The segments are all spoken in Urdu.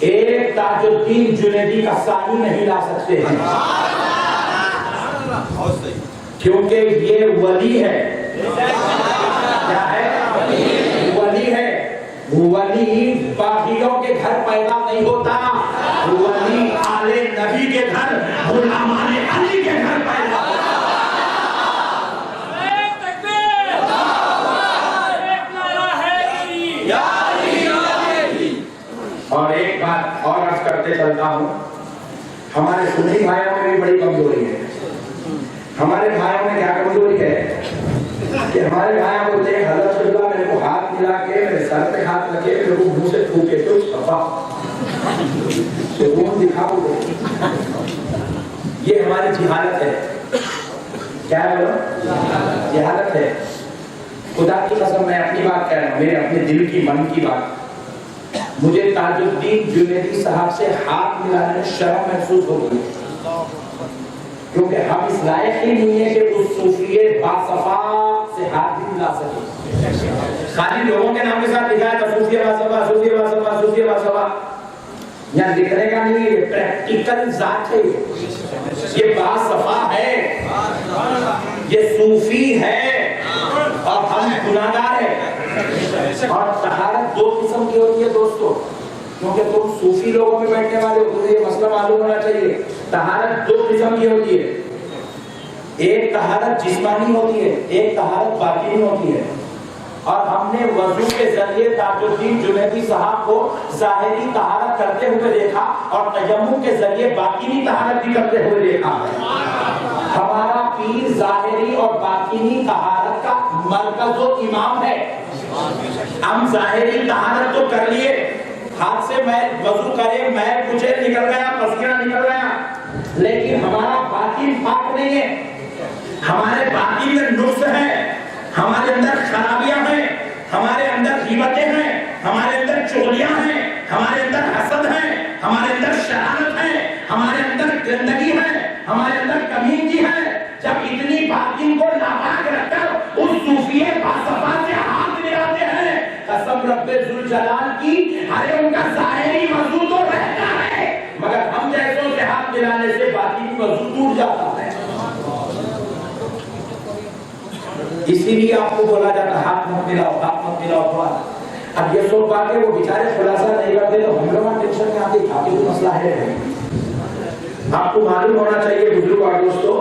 ایک تاج الدین جنیدی کا ثانی نہیں لا سکتے ہیں، کیونکہ یہ ولی ہے۔ کیا ہے؟ ولی ہے۔ ولی باغیوں کے گھر پیدا نہیں ہوتا، ولی آل نبی کے گھر، غلامان علی کے گھر پیدا ہوتا۔ اور ایک بات اور عرض کرتے چلتا ہوں، ہمارے سنی بھائیوں میں بھی بڑی کمزوری ہے۔ ہمارے بھائیوں میں کیا کمزوری ہے کہ ہمارے بھائیوں بولتے ہیں حضرت اللہ میرے کو ہاتھ ملا کے میرے سر پہ ہاتھ رکھے میرے کو منہ سے تھوکے تو صفا سکون دکھاؤ دے۔ یہ ہماری جہالت ہے۔ کیا ہے بولو؟ جہالت ہے۔ خدا کی قسم میں اپنی بات کہہ رہا ہوں، میرے اپنے دل کی من کی بات، مجھے تاج الدین جنیدی صاحب سے ہاتھ ملانے میں شرم محسوس ہوتی ہے، کیونکہ ہم اس لائق ہی نہیں ہے کہ اس صوفی باصفا سے ہاتھ بھی ملا سکے۔ خالی لوگوں کے نام کے ساتھ لکھا ہے تو صوفی باصفا، صوفی باصفا، صوفی باصفا، یہاں لکھنے کا نہیں، یہ پریکٹیکل ذات ہے، یہ باصفا ہے، یہ صوفی ہے، اور ہم گناہگار ہیں۔ اور طہارت دو قسم کی ہوتی ہے دوستو، کیونکہ تم صوفی لوگوں میں بیٹھنے والے ہو، تمہیں یہ مسئلہ معلوم ہونا چاہیے۔ طہارت دو قسم کی ہوتی ہے، ایک طہارت جسمانی ہوتی ہے، ایک طہارت باطنی ہوتی ہے۔ اور ہم نے وضو کے ذریعے تاج الدین جنیدی صاحب کو ظاہری طہارت کرتے ہوئے دیکھا اور تیمم کے ذریعے باطنی طہارت بھی کرتے ہوئے دیکھا ہے۔ ہمارا پیر ظاہری اور باطنی طہارت کا مرکز و امام ہے۔ ہم ظاہری طہارت تو کر لیے، ہاتھ سے میں وضو کرے، میں کچھ نکل گیا، پسینہ نکل گیا، لیکن ہمارا باطن پاک نہیں ہے۔ ہمارے باطن میں نقص ہے، ہمارے اندر خرابیاں ہیں، ہمارے اندر غیبتیں ہیں، ہمارے اندر چغلیاں ہیں، ہمارے اندر حسد ہے، ہمارے اندر شرارت ہے، ہمارے اندر گندگی ہے، ہمارے اندر کمینگی ہے۔ جب اتنی باطن کو ناپاک رکھ کر اس صوفی باصفا سے ہاتھ ملاتے ہیں، قسم رب ذوالجلال کی، ارے ان کا ظاہری وضو تو رہتا ہے، مگر ہم جیسوں سے ہاتھ ملانے سے باطنی وضو ٹوٹ جاتا ہے۔ اسی لیے آپ کو بولا جاتا ہاتھ مت ملاؤ، ہاتھ مت ملاؤ۔ اب یہ سب باتیں وہ بیچارے خلاصہ نہیں کرتے تو ہم لوگ ٹینشن میں آتے، آگے کوئی مسئلہ ہے۔ آپ کو معلوم ہونا چاہیے بزرگ اور دوستو،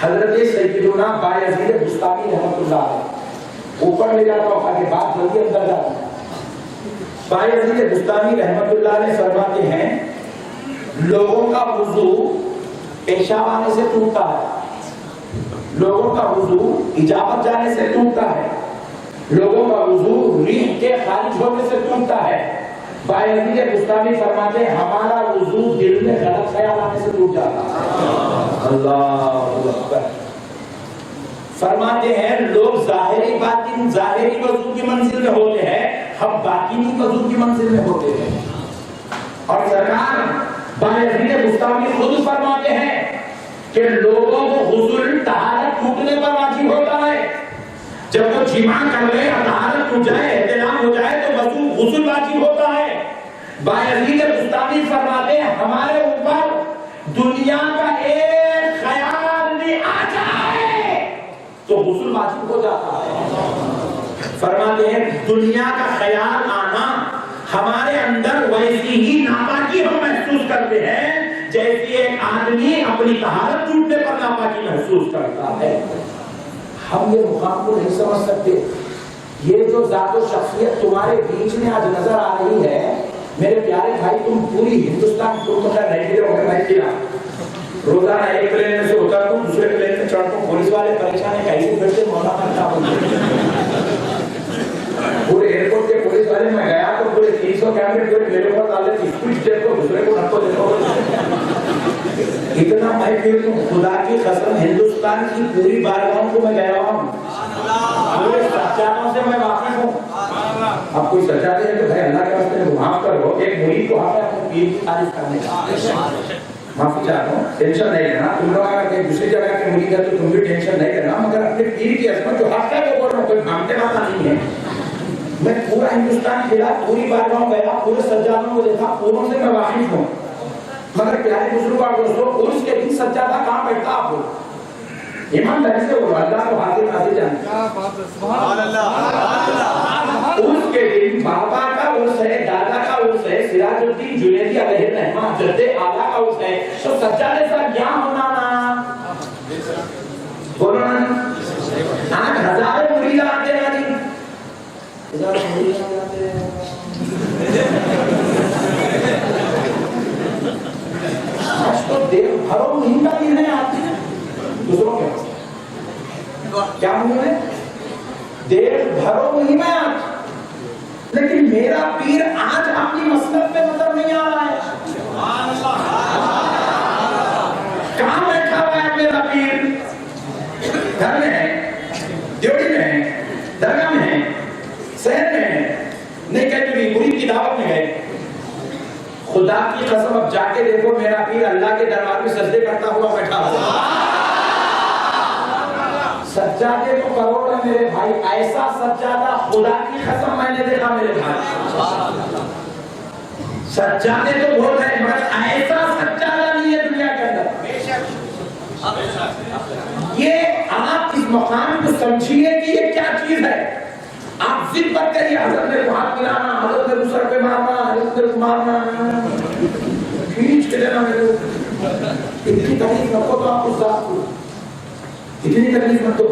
حضرت سیدنا بایزید بستامی رحمۃ اللہ علیہ، اوپر لے جاتا ہوں تاکہ بات جلدی اندر جاتا ہے۔ بایزید بستامی رحمۃ اللہ علیہ فرماتے ہیں لوگوں کا وضو پیشاب آنے سے ٹوٹتا ہے، لوگوں کا وضو اجابت جانے سے ٹوٹتا ہے، لوگوں کا وضو ریح کے خارج ہونے سے ٹوٹتا ہے۔ بایزید بستامی فرماتے ہیں ہمارا وضو دل میں غلط خیال آنے سے ٹوٹ جاتا ہے۔ اللہ اکبر۔ فرماتے ہیں لوگ ظاہری باطن ظاہری وضو کی منزل میں ہوتے ہیں، ہم باطنی وضو کی منزل میں ہوتے ہیں۔ اور سرکار بایزید بستامی خود فرماتے ہیں کہ لوگوں کو غسل طہارت ٹوٹنے پر واجب ہوتا ہے، جب وہ جماع کر لے اور طہارت ٹوٹ جائے، احتلام ہو جائے تو غسل واجب ہوتا ہے۔ بایزید بستامی فرماتے ہیں ہمارے اوپر دنیا کا ایک خیال بھی آ جائے تو غسل واجب ہو جاتا ہے۔ فرماتے ہیں دنیا کا خیال آنا ہمارے اندر ویسی ہی ناپاکی ہم محسوس کرتے ہیں جیسی ایک آدمی اپنی طہارت ٹوٹنے پر ناپاکی محسوس کرتا ہے۔ ہم یہ مقام کو نہیں سمجھ سکتے۔ یہ جو ذات و شخصیت تمہارے بیچ میں آج نظر آ رہی ہے میرے پیارے بھائی، تم پوری ہندوستان تم تو خیر نہیں گرے میں کیا روزانہ ایک پلین میں سے اترتا ہوں دوسرے پلین میں چڑھتا ہوں، پولیس والے پریشان ہیں کیسے پھرتے مولا کرتا ہوں۔ پورے ایئرپورٹ کے پولیس والے میں گیا تو پورے 300 کیمرے پورے میرے اوپر ڈالے تھے، کچھ دیکھو دوسرے کو نکو دیکھو، اتنا میں پھر تم خدا کی قسم ہندوستان کی پوری بارگاہوں کو میں گیا ہوں، پورے سجادوں سے میں واقف ہوں۔ اب کوئی سجادے ہیں تو بھائی اللہ کے واسطے معاف کرو، ایک مرید کو ہاتھ ہے اپنے پیر کی تعریف کرنے کا، معافی چاہتا ہوں، ٹینشن نہیں لینا۔ تم لوگ اگر کہیں دوسری جگہ کے مرید ہے تو تم بھی ٹینشن نہیں کرنا، مگر اپنے پیر کی عظمت جو حق ہے وہ بول رہا ہوں، کوئی مانگتے والا نہیں ہے۔ میں پورا ہندوستان پھرا، پوری بارگاہوں گیا، پورے سجادوں کو دیکھا، پوروں سے میں واقف ہوں، مگر پیارے بزرگوں اور دوستوں عرس کے دن سجادہ کہاں بیٹھتا آپ لوگ؟ ایمانداری سے بولو، اللہ کو حاضر ناظر جانتے ہیں۔ عرس کے دن بابا کا عرس ہے، دادا کا عرس ہے، سراج الدین جنیدی علیہ الرحمہ جد اعلیٰ کا عرس ہے، تو سجادے صاحب یہاں ہونا نا، بولو نا، آج ہزاروں مرید آتے ہیں، ہزاروں مرید آتے ہیں، آج تو دیو بھروں مہم کا دن ہے آتے ہیں، دوسروں کے پاس کیا مہم ہے؟ دیو بھروں مہم ہے آج، لیکن میرا پیر آج اپنی مسلک پہ نظر نہیں آ رہا ہے۔ کہاں بیٹھا ہوا ہے میرا پیر؟ گھر میں ہے، دیوڑی میں ہے، درگاہ میں ہے، شہر میں ہے، نہیں کہتے بھی مرید کی دعوت میں گئے۔ خدا کی قسم اب جا کے دیکھو میرا پیر اللہ کے دربار میں سجدے کرتا ہوا بیٹھا ہوا۔ سجادے تو کروڑ ہے میرے بھائی، ایسا سجادہ خدا کی قسم میں نے دیکھا میرے بھائی۔ سجادے تو بہت ہے مگر ایسا سجادہ نہیں ہے دنیا کے اندر۔ یہ آپ اس مقام کو سمجھیے کہ یہ کیا چیز ہے۔ آپ ضد مت کریے حضرت میرے کو ہاتھ ملانا، حضرت میرے کو سر پہ مارنا، حضرت میرے کو مارنا، کھینچ کے دینا میرے کو۔ اتنی تکلیف نہ ہو تو آپ کو ذات کو، اتنی تکلیف نہ ہو۔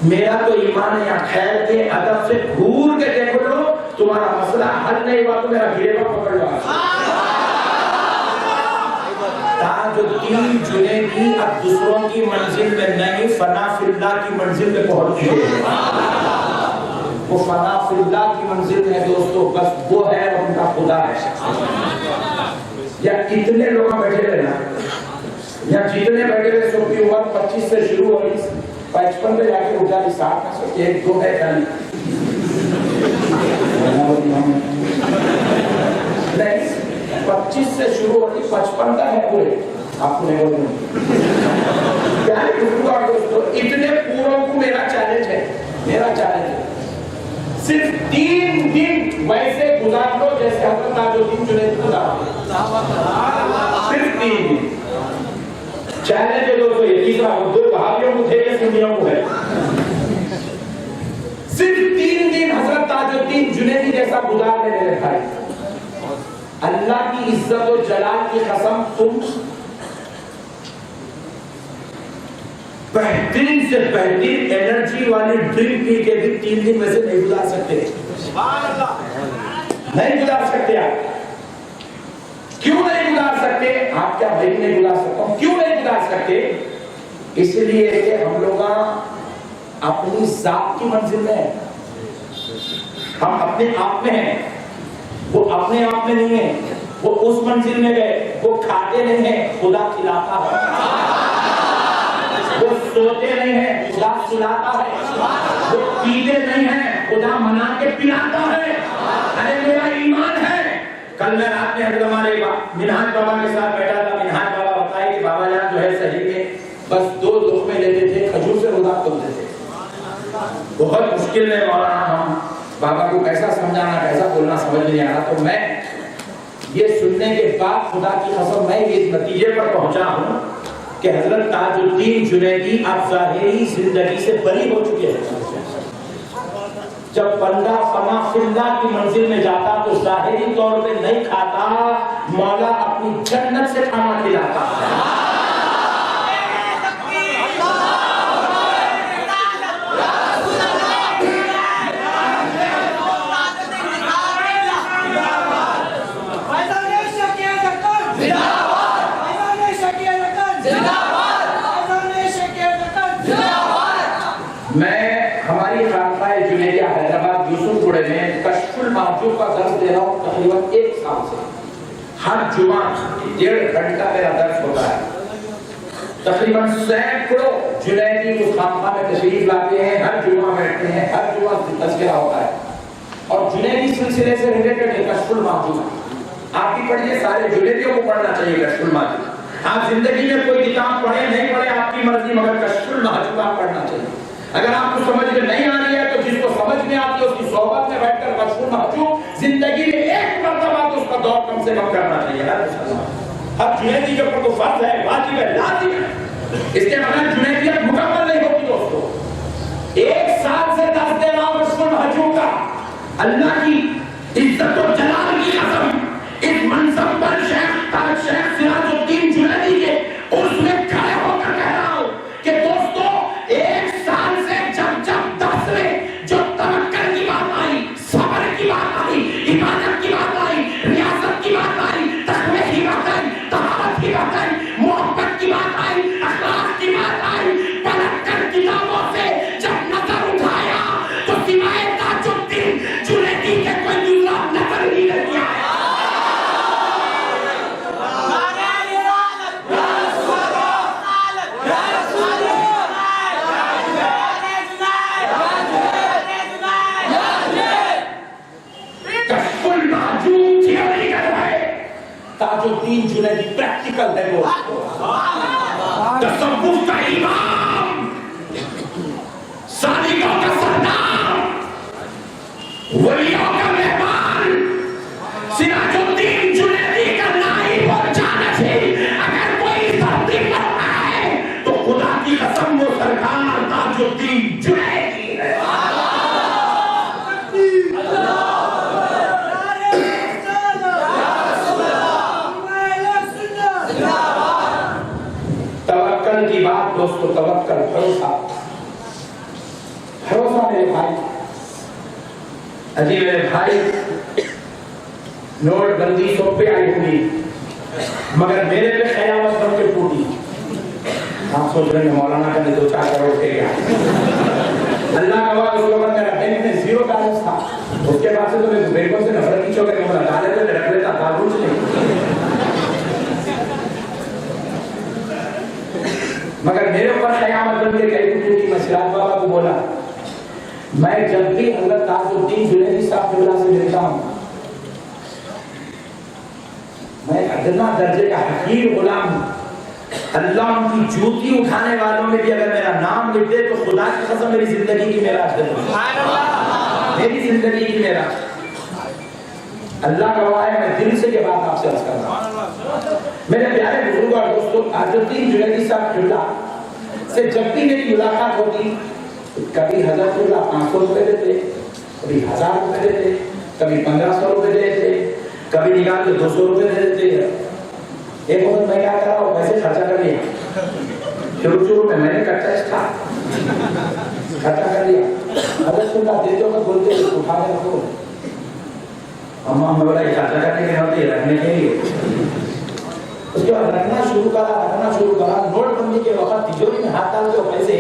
میرا تو ایمان ہے یہاں خیر کے ادب سے گھور کے دیکھو لو، تمہارا مسئلہ حل نہیں ہوا تو میرا گھیرا پکڑ لو۔ تاج الدین جنیدی اب دوسروں کی منزل میں نہیں، فنا فی اللہ کی منزل میں پہنچ گئے۔ وہ فنا فی اللہ کی منزل میں دوستو بس وہ ہے اور ان کا خدا ہے۔ یا کتنے لوگ بیٹھے رہنا، یا جتنے بیٹھے رہے سو کی عمر 25 سے شروع ہوئی، 55 پہ جا کے اٹھا لی، 60 میں سے ایک دو ہے خالی نہیں، 25 سے شروع ہوئی 55 تک ہے پورے، آپ کو نہیں بولوں پیارے دوستو، اتنے پوروں کو میرا چیلنج ہے، میرا چیلنج ہے، صرف 3 دن ویسے گزار لو جیسے حضرت تاج الدین جنید گزار، صرف 3 دن چیلنج ہے دوستو۔ یہ تیسرا دو بہادیوں کو تھے یا سنیوں کو ہے، صرف 3 دن حضرت تاج الدین جنیدی جیسا گزار لے میرے بھائی۔ اللہ کی عزت و جلال کی قسم تم بہترین سے بہترین انرجی والی ڈرنک پی کے بھی 3 دن میں سے نہیں گزار سکتے، نہیں گزار سکتے۔ آپ کیوں نہیں گزار سکتے؟ آپ کیا بھائی نہیں گزار سکتا ہوں؟ کیوں نہیں گزار سکتے؟ اس لیے کہ ہم لوگ اپنی ذات کی منزل میں ہیں، ہم اپنے آپ میں ہیں، وہ اپنے آپ میں نہیں ہے، وہ اس منزل میں گئے، وہ کھاتے نہیں ہیں، خدا کھلاتا ہے، وہ سوتے نہیں ہیں، خدا سلاتا ہے، وہ پیتے نہیں ہیں، خدا منا کے پلاتا ہے۔ ارے میرا ایمان ہے۔ کل میں رات میں حضرت ہمارے منہاج بابا کے ساتھ بیٹھا تھا، منہاج بابا بتائے کہ بابا جان جو ہے صحیح میں بس 2 لقمے لیتے تھے، کھجور سے روزہ کھولتے تھے۔ بہت مشکل میں مولانا ہم بابا کو کیسا سمجھانا، کیسا بولنا سمجھ نہیں آ رہا، تو میں یہ سننے کے بعد خدا کی قسم میں اس نتیجے پر پہنچا ہوں کہ حضرت تاج الدین جنیدی اب ظاہری زندگی سے بری ہو چکے ہیں۔ جب بندہ فنا فی اللہ کی منزل میں جاتا تو ظاہری طور پہ نہیں کھاتا، مولا اپنی جنت سے کھانا کھلاتا۔ میں ہماری خانقاہ جنیدیہ حیدرآباد یوسف پورے میں کشف المحجوب کا درس دے رہا ہوں تقریباً 1 سال سے۔ ہر جمعہ 1.5 گھنٹہ میرا درس ہوتا ہے، تقریباً سینکڑوں جنیدی اس خانقاہ میں تشریف لاتے ہیں، ہر جمعہ بیٹھتے ہیں، ہر جمعہ تذکرہ ہوتا ہے، اور جنیدی سلسلے سے ریلیٹڈ ہے کشف المحجوب۔ آپ بھی پڑھیے، سارے جنیدیوں کو پڑھنا چاہیے کشف المحجوب۔ آپ زندگی میں کوئی کتاب پڑھیں نہیں پڑھیں آپ کی مرضی، مگر کشف المحجوب آپ پڑھنا چاہیے۔ اگر آپ کو سمجھ میں نہیں آ رہی ہے تو جس کو سمجھ میں آتی ہے اس کی صحبت میں بیٹھ کر زندگی میں ایک مرتبہ تو اس کا دور کم سے کم کرنا چاہیے. اب جنیدی کے اوپر تو فرض ہے، واجب ہے، لازم ہے. اس کے بغیر جنیدیت مکمل نہیں ہوتی دوستو. 1 سال سے 10 دن آپ اس کو حجوں کا اللہ کی عزت و جلال کی قسم اس منصب پر شیخ سراج الدین جنیدی کے عرس میں کھڑے ہو کر کہہ رہا ہوں کہ دوستو 1 سال سے جب درس میں جو توکل کی بات آئی، صبر کی بات آئی، عبادت کی بات آئی، ریاضت کی بات آئی، تقوی کی بات آئی، طہارت کی بات آئی، محبت کی بات آئی، اخلاق کی بات آئی، پلٹ کر کتابوں سے جب نظر اٹھایا تو سوائے تاج الدین جنیدی کے کوئی دوسرا نظر ہی نہیں آیا. تاج الدین جنیدی پریکٹیکل ہے دوستو. تصوف کا امام، صادقوں کا سردار، ولیوں کا مہمان، سراج الدین جنیدی کا نائب اور جانشین اگر کوئی دھرتی پر آئے تو خدا کی قسم وہ سرکار تاج الدین جنیدی ہے. توکل کی بات دوستو، توکل، بھروسہ میرے بھائی. اجی میرے بھائی، نوٹ بندی سب پہ آئی ہوگی مگر میرے پہ قیامت بن کے ٹوٹی. آپ سوچ رہے ہیں مولانا کا 2-4 کروڑ دے گیا. اللہ کا وعدہ اس وقت میرا بینک میں 0 بیلنس تھا. اس کے بعد سے تو میں بیٹوں سے نفرت کی چوکے میں ڈالے تھے، رکھ لیتا تھا کچھ نہیں. مگر میرے اوپر قیامت بن کے کئی ٹوٹی. میں سراج بابا کو بولا میں جب بھی حضرت تاج الدین جنیدی صاحب اللہ سے ملتا ہوں میں ادنا درجے کا حقیر غلام ہوں. اللہ ان کی جوتی اٹھانے والوں میں بھی اگر میرا نام لکھ دے تو خدا کی قسم میری زندگی کی معراج ہے. میری زندگی کی معراج. اللہ کا گواہ ہے، میں دل سے یہ بات آپ سے عرض کر رہا ہوں. میرے پیارے بزرگ اور دوستوں، تاج الدین جنیدی صاحب اللہ سے جب بھی میری ملاقات ہوتی کبھی حضرت اللہ 500 روپے دیتے، کبھی 1000 روپے دیتے، کبھی 1500 روپے دیتے، کبھی نکال کے 200 روپے دے دیتے. ایک وقت میں کیا کر رہا ہوں، پیسے خرچہ کر لیا. شروع میں نے کٹا خرچہ کر لیا. حضرت اللہ دیتے وقت بولتے اٹھا کے رکھو. اماں میں بولا یہ خرچہ کرنے کے ہوتے رکھنے کے لیے. اس کے بعد رکھنا شروع کرا. نوٹ بندی کے وقت تجوری میں ہاتھ ڈال کے پیسے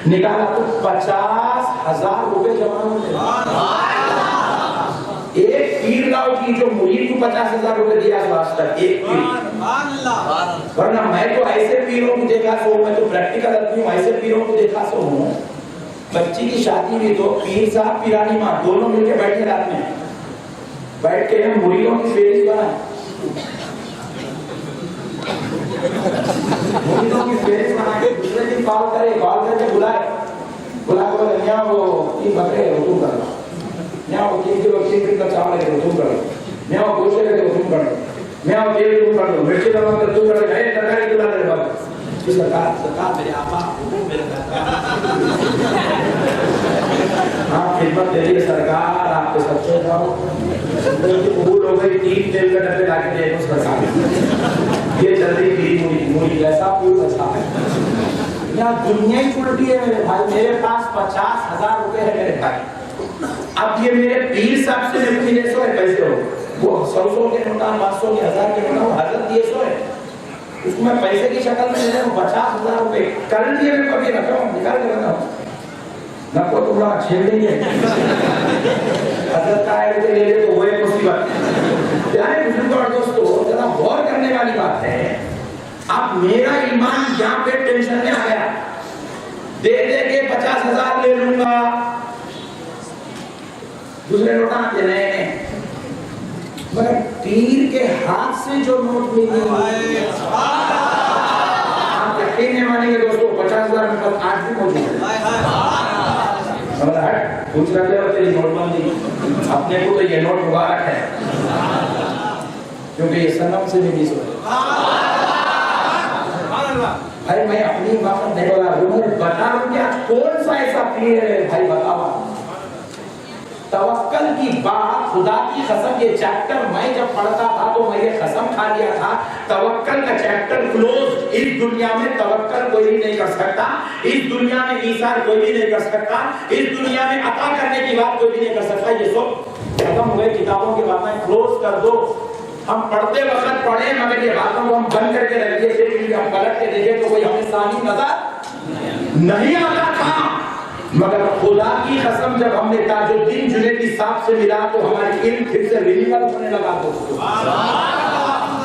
نکالا تو 50,000 روپے جمع ہوتے. ایک پیر لاؤ کی جو مرید کو 50,000 روپے دیا آج تک ایک پیر. ورنہ میں تو ایسے پیروں کو دیکھا سو، میں تو پریکٹیکل آدمی ہوں، ایسے پیروں کو دیکھا سو ہوں. بچی کی شادی میں تو پیر صاحب پیرانی ماں دونوں مل کے بیٹھے رات میں بیٹھ کے ہم مریدوں کی فہرست بنائیں. مریدوں کی فہرست بنائیں. دوسرے دن کال کر کے بلائے یہاں وہ 3 بکرے رسوم کر لو، یہاں وہ 3 کلو چاول ہے رسوم کر لو، یہاں وہ گوشت ہے رسوم کر لو، یہاں وہ تیل رسوم کر لو، مرچی نمک رسوم کر لو. ترکاری کلا میرے بابا سرکار میرے آپا میرے ہاں خدمت دے رہی سرکار. آپ کے سچے جاؤ قبول ہو گئی. 3 تیل کا ڈبے لا کے دے دو سرکار. یہ جلدی پیری موری جیسا پیو ویسا ہے. یہاں دنیا ہی الٹی ہے میرے بھائی. میرے پاس 50,000 روپے ہے میرے بھائی. اب یہ میرے پیر صاحب سے مجھے 100 پیسے ہو، وہ 100 کے نوٹا، 500 کے، 1000 کے نوٹا، وہ حضرت 100 ہے. اس کو میں پیسے کی شکل میں لے رہا ہوں 50,000 روپے. کرنٹ یہ میں کبھی رکھا ہوں، نکال کے رکھا ہوں. نہ کو تمہا چھیڑ دیں گے حضرت کا آئے لے لے تو وہ ایک مصیبت. پیارے بزرگ اور دوستو، ذرا غور کرنے والی بات ہے. اب میرا ایمان یہاں پہ ٹینشن میں آ گیا. دے دے کے 50,000 لے لوں گا. دوسرے نوٹ آتے نئے مگر پیر کے ہاتھ سے جو نوٹ ملے آپ یقین نہیں مانیں گے دوستو. 50,000 آج بھی موجود ہے. پوچھ رہے ہو تیری نوٹ بندی، اپنے کو تو یہ نوٹ مبارک ہے کیونکہ یہ صنم سے بھی نہیں سوچے۔ بھائی میں اپنی بات نہیں بولا رہا، بتا رہا کہ آج کون سا ایسا پیر ہے بھائی بتاوا۔ توکل کی بات، خدا کی قسم، یہ چیپٹر میں جب پڑھتا تھا تو میں یہ قسم کھا لیا تھا توکل کا چیپٹر کلوز۔ اس دنیا میں توکل کوئی بھی نہیں کر سکتا، اس دنیا میں ایثار کوئی بھی نہیں کر سکتا، اس دنیا میں عطا کرنے کی بات کوئی بھی نہیں کر سکتا۔ یہ سب ختم ہوئے، کتابوں کی باتیں کلوز کر دو۔ ہم پڑھتے وقت پڑھیں مگر یہ باتوں کو ہم بند کر کے رکھ دیے تھے، ہم پلٹ کے دیکھیں تو کوئی ہمیں ثانی نظر نہیں آتا تھا۔ مگر خدا کی قسم جب ہم نے تاج الدین جنیدی صاحب سے ملا تو ہماری علم پھر سے رینیول ہونے لگا۔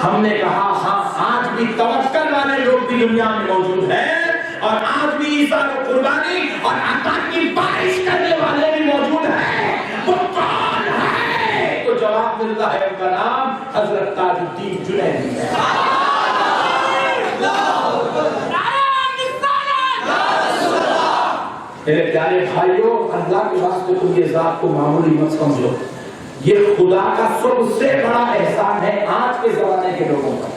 ہم نے کہا ہاں آج بھی توکل والے لوگ بھی دنیا میں موجود ہیں، اور آج بھی ایثار و قربانی اور عطا کی بارش کرنے والے بھی موجود ہیں۔ وہ کون ہے؟ تو جواب ملتا ہے، ان کا نام حضرت تاج الدین جنیدی ہے۔ میرے پیارے بھائیوں، اللہ کے واسطے تم یہ ذات کو معمولی مت سمجھو، یہ خدا کا سب سے بڑا احسان ہے آج کے زمانے کے لوگوں کا۔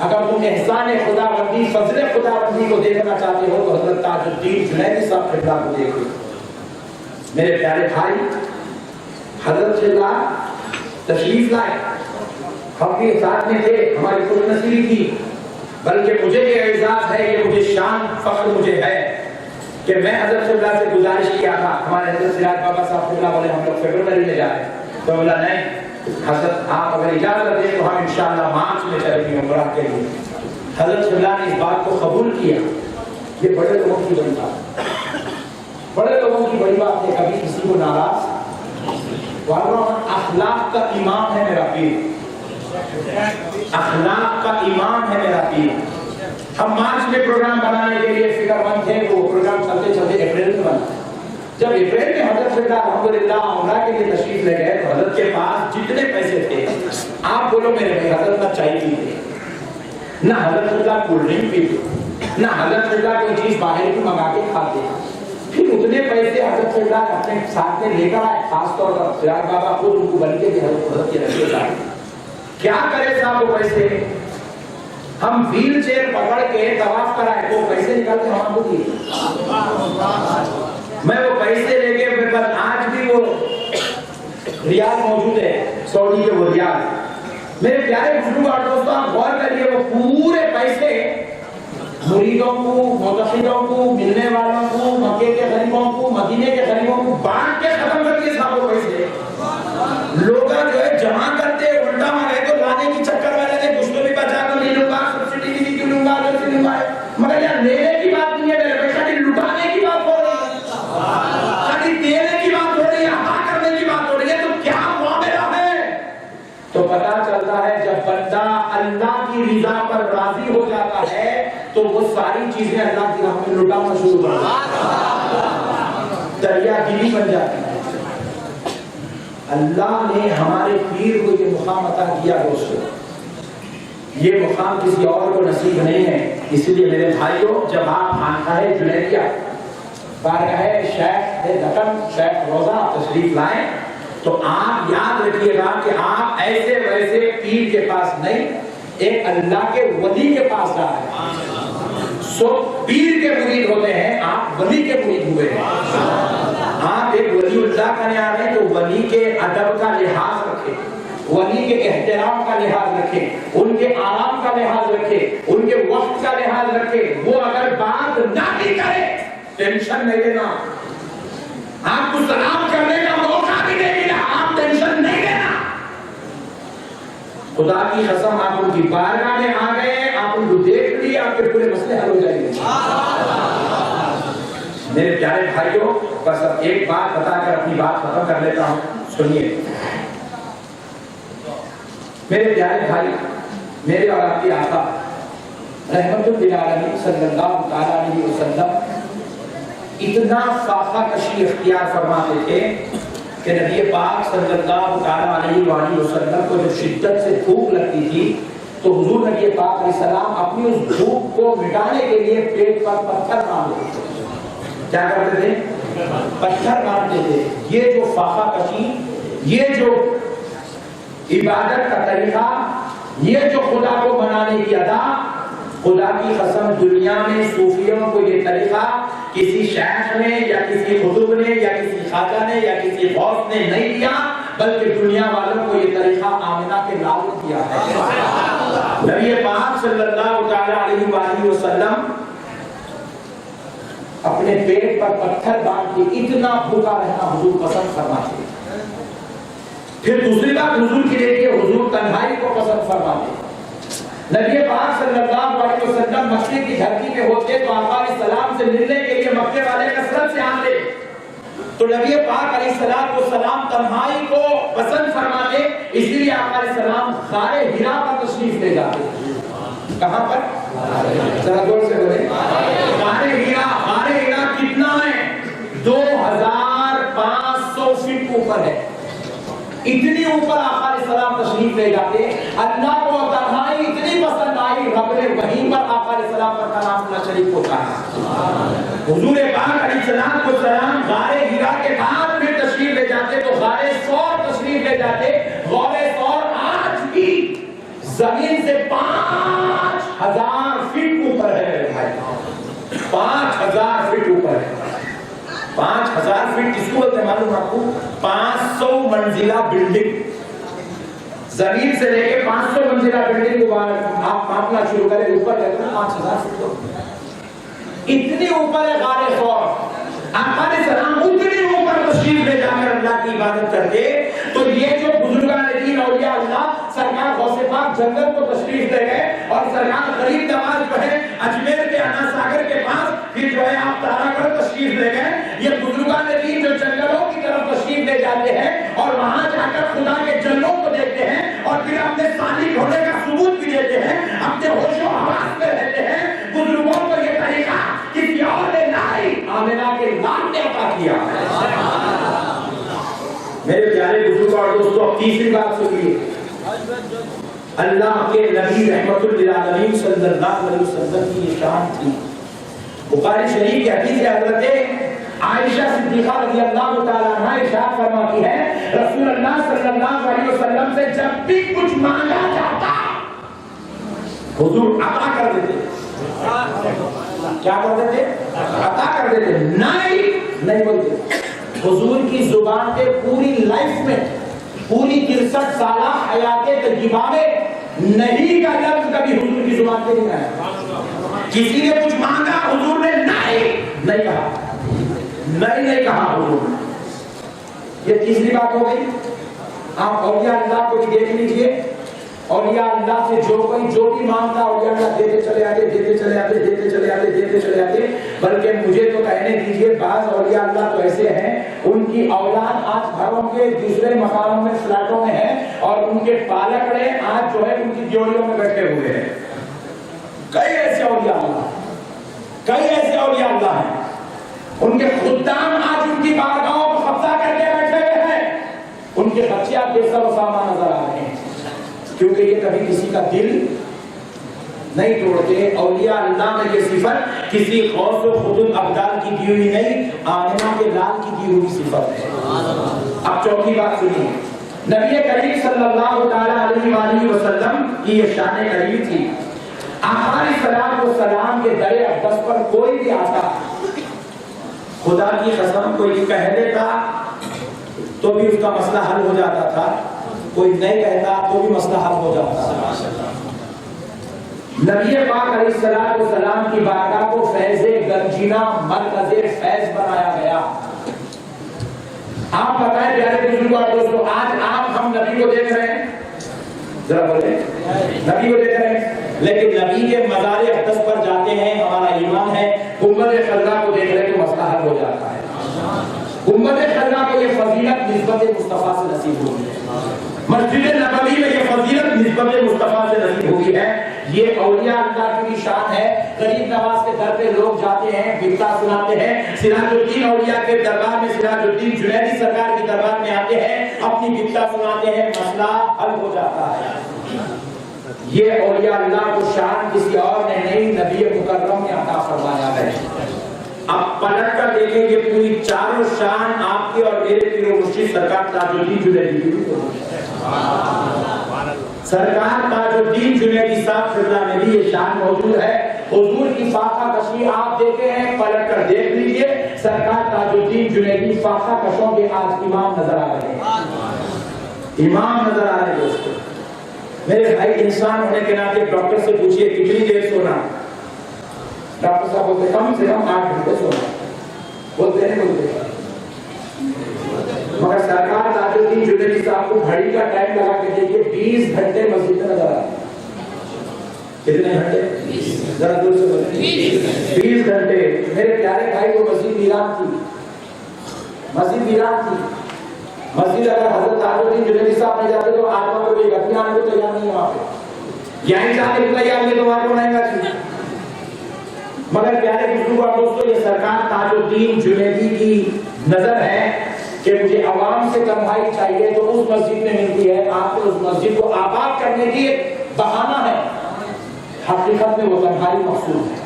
اگر تم احسان خدا بندی، فضل خدا بندی کو دیکھنا چاہتے ہو تو حضرت تاج الدین جنیدی صاحب قبلہ کو دیکھو۔ میرے پیارے بھائی، حضرت اللہ تشریف لائے، ہم بھی ساتھ میں تھے، ہماری خوش نصیبی تھی، بلکہ مجھے یہ اعزاز ہے، یہ مجھے شان فخر مجھے ہے کہ میں حضرت اللہ سے گزارش کیا تھا، ہمارے حضرت سراج بابا صاحب اللہ بولے ہم لوگ فیبرری میں جائیں، تو بولا نہیں حضرت آپ اگر اجازت دیں تو ہم انشاءاللہ مارچ میں چلیں گے عمرہ کے لیے۔ حضرت اللہ نے اس بات کو قبول کیا۔ یہ بڑے لوگوں کی بڑی بات، بڑے لوگوں کی بڑی بات ہے، کبھی کسی کو ناراض۔ اخلاق کا امام ہے میرا پیر، اخلاق کا امام ہے میرا پیر۔ ہم مارچ میں پروگرام بنانے کے لیے فکر مند تھے، وہ پروگرام چلتے چلتے اپریل میں بنا۔ جب اپریل میں حضرت صلی اللہ الحمدللہ عمرہ کے لیے تشریف لے گئے تو حضرت کے پاس جتنے پیسے تھے، آپ بولو میرے بھائی، حضرت نہ چائے پیتے، نہ حضرت صلی اللہ کولڈ ڈرنک پیتے، نہ حضرت صلی اللہ کوئی چیز باہر کی منگا کے کھاتے۔ پھر اتنے پیسے حضرت صلی اللہ اپنے ساتھ میں لے کر آئے، خاص طور پر سراج بابا خود ان کو بلکہ کہ حضرت کے رکھے جائے۔ کیا کرے صاحب وہ پیسے؟ ہم ویل چیئر پکڑ کے طواف کرائے تو پیسے نکال کے ہم کو دیے۔ میں وہ پیسے لے کے میرے پاس آج بھی وہ ریال موجود ہے، سعودی کے وہ ریال۔ میرے پیارے بزرگوں اور دوستوں، آپ غور کریے، وہ پورے پیسے مریدوں کو، معتقدوں کو، ملنے والوں کو، مکے کے غریبوں کو، مدینے کے غریبوں کو بانٹ کے ختم کر دیے صاحب وہ پیسے۔ لوگ جو ہے جمع کرتے الٹا مارے تو لانے کی چکر میں لگے، کچھ تو بھی بچا تو نہیں لوں گا، سبسڈی بھی نہیں لوں گا، نہیں لوں گا، مگر یار لینے کی بات نہیں ہے میرے بھائی، خالی لٹانے کی بات ہو رہی ہے، خالی دینے کی بات ہو رہی ہے، عطا کرنے کی بات ہو رہی ہے، تو کیا معاملہ ہے؟ تو پتا چلتا ہے جب بندہ اللہ کی رضا پر راضی ہو جاتا ہے تو وہ ساری چیزیں اللہ کی راہ میں لٹانا شروع کر دیتا ہے، دریا گیری بن جاتی ہے۔ اللہ نے ہمارے پیر کو یہ مقام عطا کیا دوستو، یہ مقام کسی اور کو نصیب نہیں ہے۔ اس لیے میرے بھائیوں، جب آپ خانقاہ جنیدیہ بارگاہ شیخ دکن شیخ روضہ تشریف لائیں تو آپ یاد رکھیے گا کہ آپ ایسے ویسے پیر کے پاس نہیں، ایک اللہ کے ولی کے پاس جا رہے ہیں۔ سو پیر کے مرید ہوتے ہیں، آپ ولی کے مرید ہوئے ہیں۔ آپ ایک ولی اللہ کا نیا رہے تو ولی کے ادب کا لحاظ رکھیں، ولی کے احترام کا لحاظ رکھیں، ان کے آرام کا لحاظ رکھیں، ان کے وقت کا لحاظ رکھیں۔ وہ اگر بات نہ بھی کرے ٹینشن نہیں لینا، آپ کو سلام کرنے کا موقع بھی نہیں ملا، آپ ٹینشن نہیں لینا۔ خدا کی قسم آپ ان کی بارگاہ میں آ گئے، آپ ان کو دیکھ لی، آپ کے پورے مسئلے حل ہو جائیں گے۔ میرے پیارے بھائیوں، بس اب ایک بات بتا کر اپنی بات ختم کر لیتا ہوں، سنیے میرے پیارے بھائی، میرے اور آپ کے آقا رحمت للعالمین صلی اللہ علیہ وسلم اتنا فاقہ کشی اختیار فرماتے تھے کہ نبی پاک صلی اللہ علیہ وسلم کو جب شدت سے بھوک لگتی تھی تو حضور نبی پاک علیہ السلام اپنی اس بھوک کو مٹانے کے لیے پیٹ پر پتھر مار دیتے تھے۔ کیا کرتے تھے؟ پتھر مارتے تھے. یہ جو فاقہ کشی، یہ جو عبادت کا طریقہ، یہ جو خدا کو منانے کی ادا، خدا کی قسم دنیا میں صوفیوں کو یہ طریقہ کسی شیخ نے یا کسی قطب نے یا کسی خواجہ نے یا کسی غوث نے نہیں دیا، بلکہ دنیا والوں کو یہ طریقہ آمنہ کے لال نے دیا ہے. نبی پاک صلی اللہ علیہ وآلہ وسلم اپنے پیٹ پر پتھر باندھ کے اتنا بھوکا رہنا حضور پسند فرماتے. پھر دوسری بات حضور کی دیکھیے، حضور تنہائی کو پسند فرماتے. نبی پاک صلی اللہ علیہ وسلم مکے کی دھرتی پہ ہوتے تو آقا علیہ السلام سے ملنے کے لیے مکے والے کثرت سے آتے، تو نبی پاک علیہ السلام تنہائی کو پسند فرماتے، اس لیے آقا علیہ السلام غار حرا پر تشریف لے جاتے. کہاں پر؟ ذرا زور سے بولیں. غار حرا. غار حرا کتنا ہے؟ 2500 فٹ اوپر ہے. اتنی اوپر آقا علیہ السلام تشریف لے جاتے. اللہ کو تنہائی اتنی پسند آئی، رب نے وہیں پر آقا علیہ السلام پر کلام اللہ شریف کو کہا. حضور پاک علیہ السلام غار حرا کے بعد میں تشریف لے جاتے تو غار ثور تشریف لے جاتے. غار ثور آج بھی زمین سے 5000 فٹ اوپر ہے بھائی. 5000 فٹ اوپر ہے. 5000 فٹ کس کو بولتے ہیں معلوم آپ کو؟ 500 منزلہ بلڈنگ. زمین سے لے کے 500 منزلہ بلڈنگ کو آپ ماپنا شروع کریں، اوپر جاتے ہیں 5000 فٹ. اتنی اوپر ہے غار ثور. آقا علیہ السلام اتنی اوپر تشریف لے جا کر اللہ کی عبادت کرتے. تو یہ جو بزرگان دین اولیاء اللہ سرکار غوث پاک جنگل کو تشریف لے گئے اور سرکار غریب نواز جو ہے اجمیر کے انا ساگر کے پاس پھر جو ہے آپ تارا گڑھ تشریف لے گئے. یہ بزرگان دین جو جنگلوں کی طرف تشریف لے جاتے ہیں اور وہاں جا کر خدا کے جنوں کو دیکھتے ہیں اور پھر اپنے صالح ہونے کا ثبوت بھی دیتے ہیں، اپنے ہوش و حواس میں رہتے ہیں. بزرگوں کو یہ طریقہ کسی اور نے نہیں، آمنہ کے لال نے عطا کیا. میرے پیارے بزرگوں اور دوستوں، تیسری بات سنیے. اللہ کے نبی رحمت للعالمین صلی اللہ علیہ وسلم کی یہ شان تھی. بخاری شریف کی حدیث حضرت عائشہ صدیقہ رضی اللہ تعالیٰ عنہ ارشاد فرماتی ہے، رسول اللہ صلی اللہ علیہ وسلم سے جب بھی کچھ مانگا جاتا حضور عطا کر دیتے. کیا کر دیتے؟ عطا کر دیتے. نہیں بولتے. حضور کی زبان پہ پوری لائف میں، پوری 63 سالہ حیات تجربہ میں نہیں کا لفظ کبھی حضور کی زبان پہ نہیں آیا. کسی نے کچھ مانگا حضور نے نہیں کہا. نہیں کہا حضور. یہ تیسری بات ہو گئی. آپ اولیاء اللہ کو بھی دیکھ لیجئے. اولیاء اللہ سے جو بھی مانگتا اولیاء اللہ دیتے چلے آتے. بلکہ مجھے تو کہنے دیجئے بعض اولیاء اللہ تو ایسے ہیں ان کی اولاد آج گھروں کے دوسرے مکانوں میں فلیٹوں میں ہے اور ان کے پالکڑے آج جو ہے ان کی دیوریوں میں بیٹھے ہوئے ہیں. کئی ایسے اولیاء اللہ ہیں. ان کے خدام آج ان کی بارگاہوں کو قبضہ کر کے بیٹھے ہوئے ہیں. ان کے بچے آپ بے سر و سامان نظر آ رہے ہیں کیونکہ یہ کبھی کسی کا دل نہیں توڑتے. اولیاء اللہ میں یہ صفت کسی غوث و خطب ابدال کی دی ہوئی نہیں، آمنہ کے لال کی دی ہوئی صفت ہے. اب چوتھی بات سنیے. نبی کریم صلی اللہ تعالی علیہ وآلہ وسلم کی یہ شان علی تھی. آقا علیہ السلام کے در اقدس پر کوئی بھی آتا، خدا کی قسم کوئی کہہ دیتا تو بھی اس کا مسئلہ حل ہو جاتا تھا، کوئی نہیں کہتا تو بھی مسئلہ حل ہو جاتا تھا. نبی پاک علیہ السلام کی بارگاہ کو فیض گنجینا مرکز فیض بنایا گیا. آپ بتائیں پیارے بزرگوں اور دوستوں، آج آپ ہم نبی کو دیکھ رہے ہیں، ذرا بولیں نبی کو دیکھ رہے ہیں، لیکن نبی کے مزار اقدس پر جاتے ہیں، ہمارا ایمان ہے، گنبد خضرا کو دیکھ رہے ہیں تو مسئلہ حل ہو جاتا ہے. گنبد خضرا کو یہ فضیلت نسبت مصطفیٰ سے نصیب ہوئی ہے. مسجد نبوی میں یہ فضیلت نسبت مصطفیٰ سے نصیب ہوئی ہے. یہ اولیاء اللہ کی شان ہے. غریب نواز کے در پہ لوگ جاتے ہیں، بھکتا سناتے ہیں. سراج الدین اولیاء کے دربار میں سراج الدین جنیدی سرکار کے دربار میں آتے ہیں، اپنی بھکتا سناتے ہیں، مسئلہ حل ہو جاتا ہے. یہ اولیاء اللہ کو شان کسی اور نے نہیں، نبی مکرم نے عطا فرمایا ہے. اب پلٹ کر دیکھیں گے پوری چاروں شان آپ کے اور میرے پیر و مرشد سرکار تاج الدین جنیدی کی سرکار تاج الدین جنیدی صاحب فضلہ میں بھی یہ شان موجود ہے. حضور کی فاقہ کشی آپ دیکھتے ہیں, پلٹ کر دیکھ لیجئے, سرکار تاج الدین جنیدی فاقہ کشوں کے آج امام نظر آ رہے ہیں, امام نظر آ رہے ہیں. دوستو میرے بھائی, انسان ہونے کے ناطے ڈاکٹر سے پوچھئے کتنی دیر سونا, ڈاکٹر صاحب بولتے کم سے کم 8 گھنٹے سونا, بولتے ہیں مگر سرکار تاج الدین جنیدی صاحب کو گھڑی کا ٹائم لگا کے دیکھئے 20 گھنٹے مسجد میں نظر آ رہے ہیں. کتنے گھنٹے؟ ذرا دور سے بولیں. 20 گھنٹے. میرے پیارے بھائی وہ مسجد ویران تھی, مسجد ویران تھی. مسجد اگر حضرت تاج الدین جنیدی صاحب نہیں جاتے تو آدموں کو کوئی گھٹیاں آنے کو تیار نہیں ہے وہاں پہ, یہیں جانے کو تیار نہیں تو وہاں کو نہیں گا. مگر پیارے بزرگوں اور دوستوں, یہ سرکار تاج الدین جنیدی کی نظر ہے کہ مجھے عوام سے تنہائی چاہیے تو اس مسجد میں ملتی ہے. آپ کو اس مسجد کو آباد کرنے کی ایک بہانہ ہے. حقیقت میں وہ تنہائی مقصود ہے,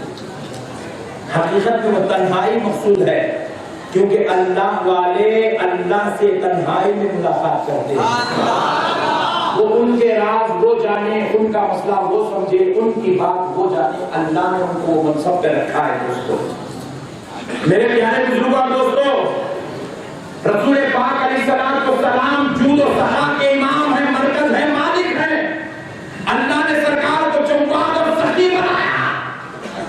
حقیقت میں وہ تنہائی مقصود ہے, کیونکہ اللہ والے اللہ سے تنہائی میں ملاقات کرتے ہیں. وہ ان کے راز وہ جانے, ان کا مسئلہ وہ سمجھے, ان کی بات وہ جانے. اللہ نے ان کو وہ منصب پہ رکھا ہے. دوستو میرے پیارے بزرگوں اور دوستو, رسول پاک علیہ السلام کو سلام جود و سخا کے امام ہیں, مرکز ہے, مالک ہے. اللہ نے سرکار کو چوپان اور سخی بنایا,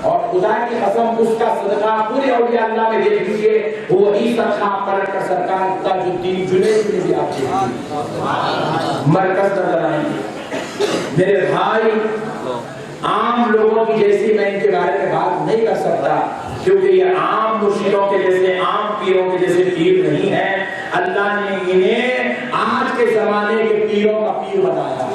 اور خدا کی قسم اس کا صدقہ پورے اولیاء اللہ میں دیکھ لیجیے, وہی صدقہ پلٹ کر سرکار تاج الدین جنیدی نے بھی آپ کے مرکز نظر آئیں گے. میرے بھائی, عام لوگوں کی جیسی میں ان کے بارے میں بات نہیں کر سکتا, کیونکہ یہ عام مرشدوں کے جیسے, عام پیروں کے جیسے پیر نہیں ہے. اللہ نے انہیں آج کے زمانے کے پیروں کا پیر بنایا,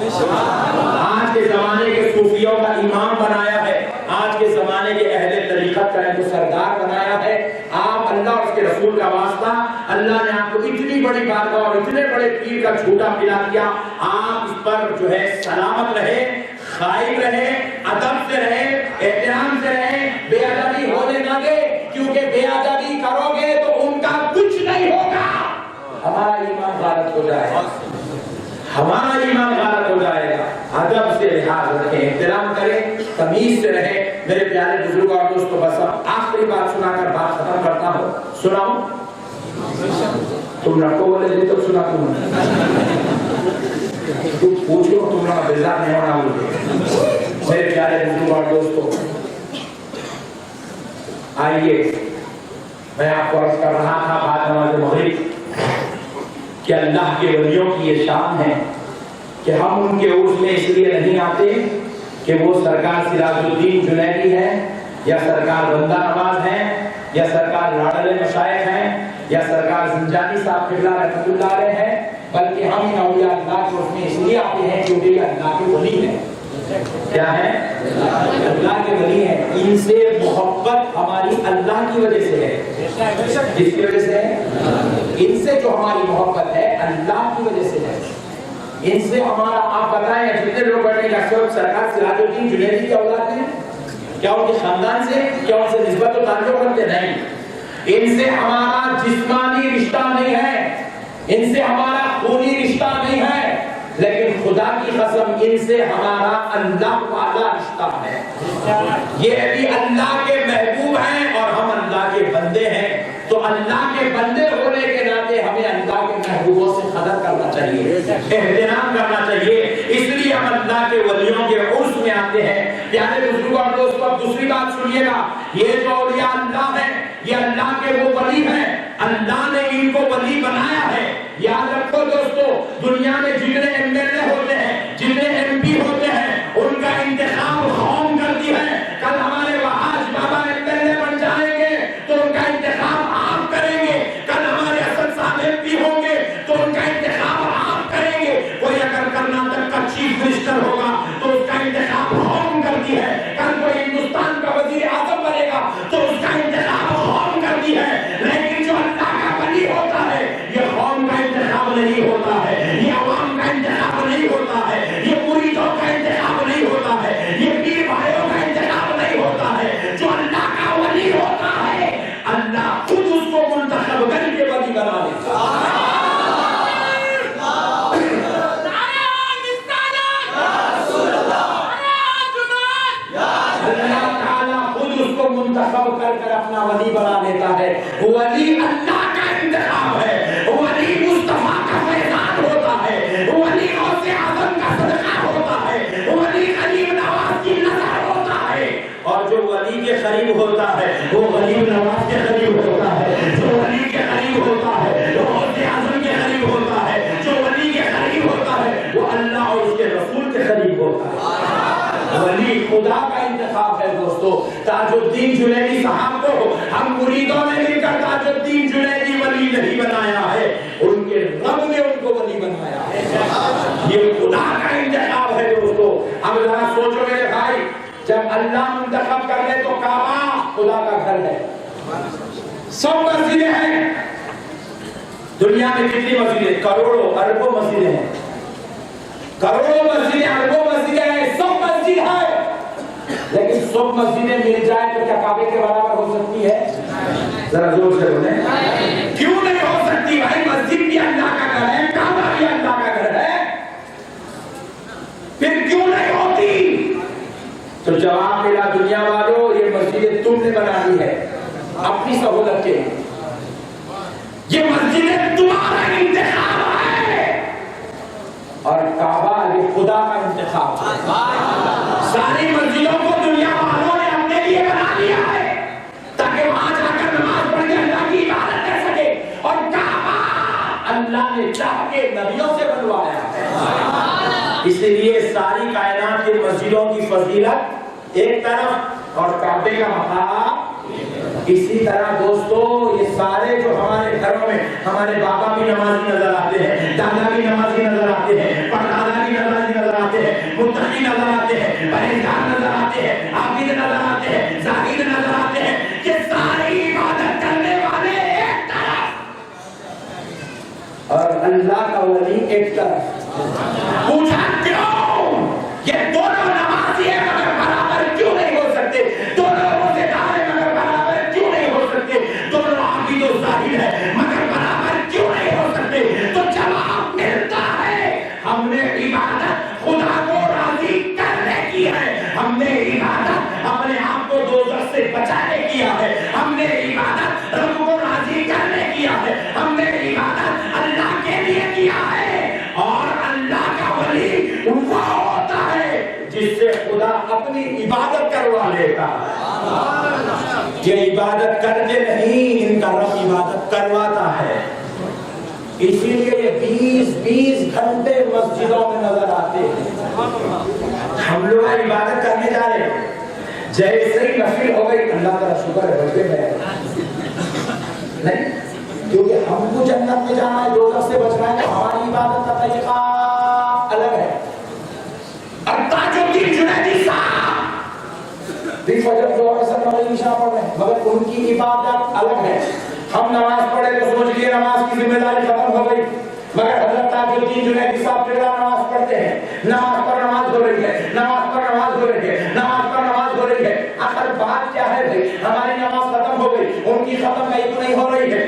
آج کے زمانے کے صوفیوں کا امام بنایا ہے, آج کے زمانے کے اہل طریقت کا کو سردار بنایا ہے. آپ اللہ اور اس کے رسول کا واسطہ, اللہ نے آپ کو اتنی بڑی بارگاہ اور اتنے بڑے پیر کا جھوٹا پلا دیا. آپ اس پر جو ہے سلامت رہے, خائف رہے, ادب سے رہے, احترام سے رہے, بے ادبی ہونے نہ دے, کیونکہ بے ادبی کرو گے تو ان کا کچھ نہیں ہوگا. ہمارا ایمان غارت ہو جائے گا, ہمارا ایمان غارت ہو جائے گا. ادب سے لحاظ رکھیں, احترام کریں, تمیز سے رہیں. میرے پیارے بزرگوں اور دوستوں, بس آخری بات سنا کر بات ختم کرتا ہوں. سناؤں؟ تم رکھو بولے جی تو سنا تم پوچھو, تم نے بیزار نہیں ہونا مجھے. میرے پیارے بزرگوں اور دوستوں, آئیے میں آپ کو عرض کر رہا تھا بعد نماز مغرب کہ اللہ کے ولیوں کی یہ شان ہے کہ ہم ان کے عرس میں اس لیے نہیں آتے کہ وہ سرکار سراج الدین جنیدی ہے, یا سرکار بندہ نواز ہیں, یا سرکار لاڈل مشائخ ہیں, یا سرکار زنجانی صاحب قبلہ رحمۃ اللہ علیہ ہیں, بلکہ ہم ان اولیاء اللہ کے عرس میں اس لیے آتے ہیں کیونکہ یہ اللہ کے ولی ہیں. کیا ہے؟ اللہ کے ولی ہیں. ان سے محبت ہماری اللہ کی وجہ سے ہے. جس کی وجہ سے ہے, ان سے جو ہماری محبت ہے اللہ کی وجہ سے ہے. ان سے ہمارا, آپ بتائیں جتنے لوگ بیٹھے ہیں سرکار سراج الدین جنیدی کی اولاد ہیں, کیا ان کے خاندان سے, کیا ان سے نسبت و تعلق رکھتے؟ نہیں. ان سے ہمارا جسمانی رشتہ نہیں ہے, ان سے ہمارا خونی رشتہ نہیں ہے, لیکن خدا کی قسم ان سے ہمارا اللہ والا رشتہ ہے. یہ بھی اللہ کے محبوب ہیں اور ہم اللہ کے بندے ہیں. تو اللہ کے بندے ہونے کے ناطے ہمیں اللہ کے محبوبوں سے قدر کرنا چاہیے, احترام کرنا چاہیے. اس لیے ہم اللہ کے ولیوں کے عرس میں آتے ہیں. پیارے بزرگوں اور دوستوں, اب دوسری بات سنیے گا, یہ جو اولیاء اللہ ہیں یہ اللہ کے وہ ولی ہیں, اللہ نے ان کو ولی بنایا ہے. یاد رکھو دوستو, دنیا میں جتنے ایم ایل اے ہوتے ہیں, جتنے ایم پی ہوتے ہیں, ان کا انتخاب قوم کرتی ہے. کل ہمارے وحاج بابا ایم ایل اے بن جائیں گے تو ان کا انتخاب آپ کریں گے. کل ہمارے حسن صاحب ایم پی ہوں گے تو ان کا انتخاب آپ کریں گے. کوئی اگر الدین جنیدی صاحب کو ہم مریدوں نے مل کر تاج الدین جنیدی ولی نہیں بنایا ہے، ان کے رب نے ان کو ولی بنایا ہے۔ یہ خدا کا انتخاب ہے دوستو۔ اب ذرا سوچو میرے بھائی، جب اللہ منتخب کر لے تو کعبہ خدا کا گھر ہے، 100 مسجدیں ہیں دنیا میں، کتنی مسجدیں؟ کروڑوں اربوں مسجدیں ہیں، کروڑوں مسجدیں اربوں مسجدیں ہیں، 100 مسجد ہے، لیکن 100 مسجدیں مل جائے تو کیا کعبے کے برابر ہو سکتی ہے؟ ذرا زور سے بولیں، کیوں نہیں ہو سکتی بھائی؟ مسجد بھی اللہ کا گھر ہے، کعبہ بھی اللہ کا گھر ہے، پھر کیوں نہیں ہوتی؟ تو جواب ملا، دنیا والوں یہ مسجدیں تم نے بنا لی ہے اپنی سہولت کے، یہ مسجدیں تمہارا انتخاب ہے، اور کعبہ یہ خدا کا انتخاب ہے۔ ساری مسجدوں کو دنیا والوں نے اپنے لیے بنا لیا ہے تاکہ وہاں جا کر نماز پڑھ کے اللہ کی عبادت کر سکے، اور کعبہ اللہ نے چاہ کے نبیوں سے بنوایا ہے۔ اس لیے ساری کائنات کی مسجدوں کی فضیلت ایک طرف اور کعبے کا مقام اسی طرح۔ دوستو یہ سارے جو ہمارے گھروں میں ہمارے بابا بھی نمازی نظر آتے ہیں، دادا بھی نمازی نظر آتے ہیں، پردادا بھی نمازی نظر آتے ہیں، متقی نظر آتے ہیں، پرہیزگار نظر آتے ہیں، عابد نظر آتے ہیں، زاہد نظر آتے ہیں، کہ ساری عبادت کرنے والے ایک طرف اور اللہ کا ولی ایک طرف۔ پوچھا کیوں؟ یہ دونوں نمازی ہیں مگر برابر کیوں نہیں ہو سکتے؟ دونوں روزےدار ہیں مگر برابر کیوں نہیں ہو سکتے؟ دونوں عابد و زاہد ہیں مگر برابر کیوں نہیں ہو سکتے؟ تو جواب ملتا ہے، ہم نے عبادت خدا کو راضی کرنے کی ہے، ہم نے عبادت اپنے آپ کو دوزخ سے بچانے کیا ہے، ہم نے عبادت رب کو راضی کرنے کیا ہے، ہم نے عبادت اللہ کے لیے کیا ہے۔ اور اللہ کا ولی وہ ہوتا ہے جس سے خدا اپنی عبادت کروا لیتا ہے۔ یہ عبادت کرتے نہیں، ان کا رب عبادت کرواتا ہے، اسی لیے یہ 20 گھنٹے مسجدوں میں نظر آتے ہیں۔ ہم لوگ عبادت کرنے جا رہے ہیں، جیسے ہی نفل ہو گئی اللہ کا شکر ہے بچے گئے نہیں، کیونکہ ہم کو جنت میں جانا ہے، دوزخ سے بچنا ہے، تو ہماری عبادت کا طریقہ الگ ہے۔ اور تاج الدین جنیدی صاحب بھی فجر جو اثر مغرب عشاء پڑھ رہے ہیں مگر ان کی عبادت الگ ہے۔ ہم نماز پڑھے تو سوچ لیے نماز کی ذمہ داری ختم ہو گئی، مگر حضرت تاج الدین جنیدی صاحب پھر نماز پڑھتے ہیں، نماز پر نماز ہو رہی ہے، نماز پر نماز ہو رہی ہے، نماز پر نماز ہو رہی ہے۔ آخر بات کیا ہے بھائی؟ ہماری نماز ختم ہو گئی، ان کی ختم نہیں ہو رہی ہے،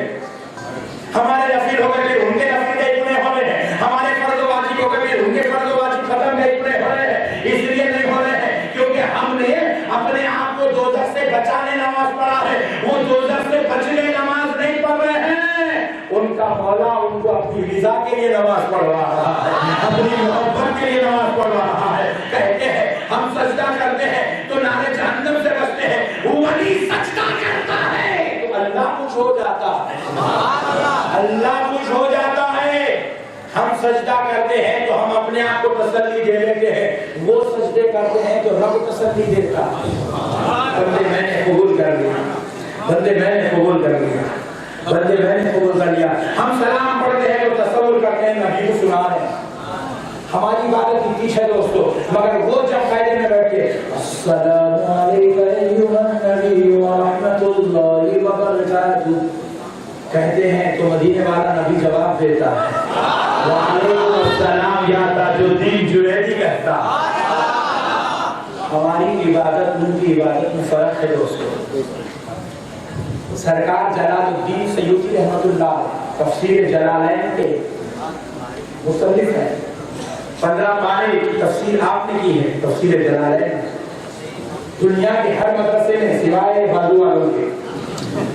ہمارے نفل ہو گئے ان کے نفل نہیں پورے ہو رہے ہیں، ہمارے فرض و واجب ہو گئے ان کے فرض و واجب ختم نہیں پورے ہو رہے ہیں۔ اس لیے نہیں ہو رہے ہیں کیونکہ ہم نے اپنے آپ کو دوزخ سے بچانے نماز پڑھا ہے، وہ دوزخ سے بچنے نماز نہیں پڑھ رہے ہیں، ان کا مولا ان کو اپنی رضا کے لیے نماز پڑھوا رہا ہے، اپنی محبت کے لیے نماز پڑھوا رہا ہے۔ کہتے ہیں ہم سجدہ کرتے ہیں تو نارے جہنم سے بچتے ہیں، ولی سجدہ کرتا ہے تو اللہ خوش ہو جاتا ہے، اللہ خوش ہو جاتا ہے۔ ہم سجدہ کرتے ہیں تو ہم اپنے آپ کو تسلی دے لیتے ہیں، وہ سجدے کرتے ہیں تو رب تسلی دیتا ہے۔ بندے میں نے قبول کر لیا، بندے میں نے قبول کر لیا، بندے میں نے قبول کر لیا۔ ہم سلام پڑھتے ہیں تو تصور کرتے ہیں نبی کو سنا رہے ہیں، ہماری عبادت اتنی ہے دوستو، مگر وہ جب قاعدے میں بیٹھے السلام علیکم ایھا النبی ورحمۃ اللہ وبرکاتہ کہتے ہیں تو مدینے والا نبی جواب دیتا ہے وعلیکم السلام یا تاج الدین جنیدی کہتا ہے۔ ہماری عبادت ان کی عبادت میں فرق ہے دوستو۔ سرکار جلال الدین سیوطی رحمۃ اللہ تفسیر جلالین کے مصنف ہیں، 15 پارے کی تفسیر آپ نے کی ہے، تفسیر جلالین۔ دنیا کے ہر مدرسے میں سوائے بازو والوں کے،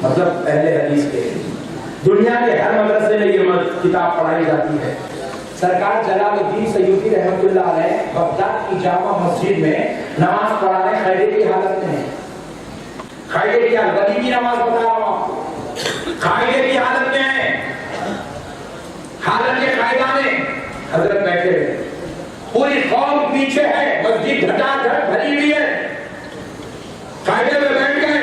مطلب اہل حدیث کے، دنیا کے ہر مدرسے میں یہ کتاب پڑھائی جاتی ہے۔ سرکار جلال الدین سیوطی رحمۃ اللہ علیہ بغداد کی جامع مسجد میں نماز پڑھانے خیرے کی حالت میں ہیں، خیرے کی حالت، ولی کی نماز بتا رہا ہوں، خیرے کی حالت میں ہیں، حالت کے قاعدہ میں حضرت بیٹھے ہوئے، پوری قوم پیچھے ہے، مسجد گھٹا گھٹ بھری ہوئی ہے، قاعدے میں بیٹھ گئے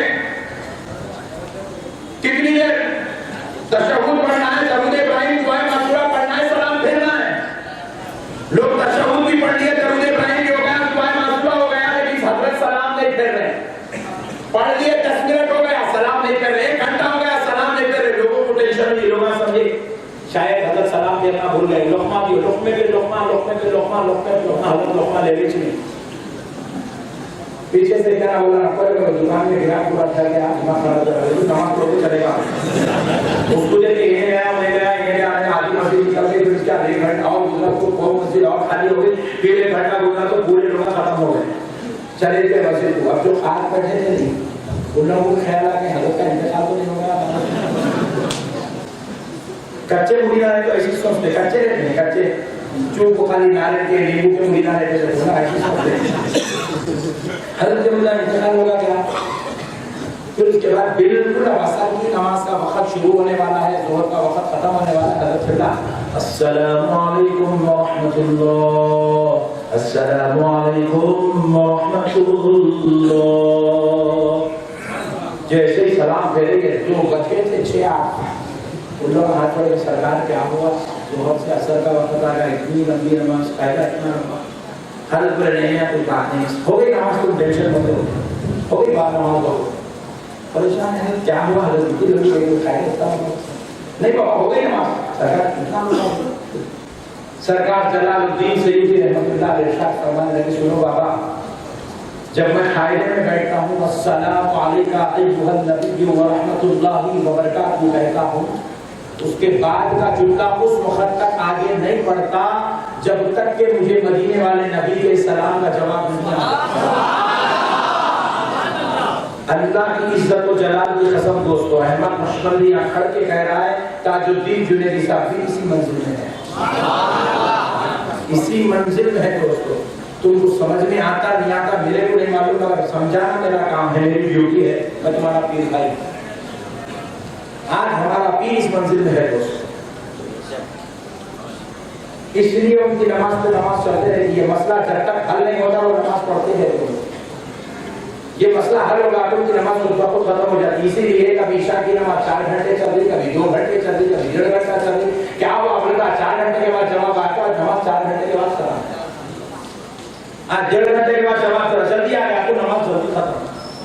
حضرت سلام دینا بھول گئے, لقمہ دیو, لقمے پہ لقمہ, لقمے پہ لقمہ, لقمے پہ لقمہ, حضرت لقمہ لے گئے چلے. پیچھے سے کہنا بولا نکل کہ دکان میں گرا پورا تھا کہ آپ نماز پڑھا جا رہے ہو, نماز پڑھو چلے گا. اس کو دیکھ کے یہ گیا, میں گیا, یہ گیا, آدھی مسجد نکل گئی, پھر اس کا 1 گھنٹہ اور گزرا, تو مسجد اور خالی ہو گئی, پھر 1 گھنٹہ گزرا تو پورے لوگ ختم ہو گئے. چلے گئے مسجد کو. اب جو خاص بیٹھے تھے نہیں, ان لوگوں کو خیال آ کہ حضرت کا انتقال تو نہیں ہوگا. کچے مریدان تو ایسی سوچتے, کچے رہتے ہیں, کچے جو خالی ناریل کے نیمبو کے مریدان رہتے ہیں, ایسی سوچتے. حضرت جب اللہ انتقال ہوگا کیا, پھر اس کے بعد بالکل عصر کی نماز کا وقت شروع ہونے والا ہے, ظہر کا وقت ختم ہونے والا ہے. حضرت فرمایا السلام علیکم ورحمۃ اللہ, السلام علیکم ورحمۃ اللہ. جیسے ہی سلام پھیرے گئے, جو بچے تھے 6-8, ان لوگ ہاتھ پڑے, سرکار کیا ہوا, ظہر سے عصر کا وقت آ گیا, اتنی لمبی نماز, قاعدہ اتنا لمبا. حضرت بولے نہیں ہے, کوئی بات نہیں, ہو گئی نماز, تم ٹینشن مت لو, ہو گئی بات, نماز ہو. پریشان ہے, کیا ہوا حضرت, اتنی لمبی ہو گئی, خیر ہوتا ہوں نہیں بابا, ہو گئی نماز. سرکار اتنا لمبا. سرکار جلال الدین سیوطی رحمۃ اللہ علیہ ارشاد فرمانے لگے, سنو بابا, جب میں قاعدے میں بیٹھتا ہوں السلام علیکم ایھا النبی ورحمۃ اللہ وبرکاتہ کہتا ہوں, اس کے بعد کا جملہ اس وقت تک آگے نہیں پڑھتا جب تک کہ مجھے مدینے والے نبی کے سلام کا جواب نہیں آتا. اللہ کی عزت و جلال کی قسم دوستو, احمد مشملی یہاں کھڑ کے کہہ رہا ہے تاج الدین جنیدی صاحب بھی اسی منزل میں ہے, اسی منزل میں ہے دوستو. تم کو سمجھ میں آتا نہیں آتا میرے کو نہیں معلوم, اگر سمجھانا میرا کام ہے, میری ڈیوٹی ہے, میں تمہارا پیر بھائی. آج ہمارا پیر اس منزل میں ہے دوستو, اس لیے ان کی نماز پہ نماز چلتے رہتی ہے. مسئلہ جب تک حل نہیں ہوتا وہ نماز پڑھتے ہیں, یہ مسئلہ حل ہوگا تو ان کی نماز اس وقت ختم ہو جاتی ہے. اسی لیے کبھی عشاء کی نماز 4 گھنٹے چل رہی, کبھی 2 گھنٹے چل رہی, کبھی 1.5 گھنٹہ چل رہی. کیا ہوا, آپ نے کہا 4 گھنٹے کے بعد جواب آتا ہے, نماز 4 گھنٹے کے بعد سلام. آج 1.5 گھنٹے کے بعد جواب جلدی آ گیا تو نماز جلدی ختم.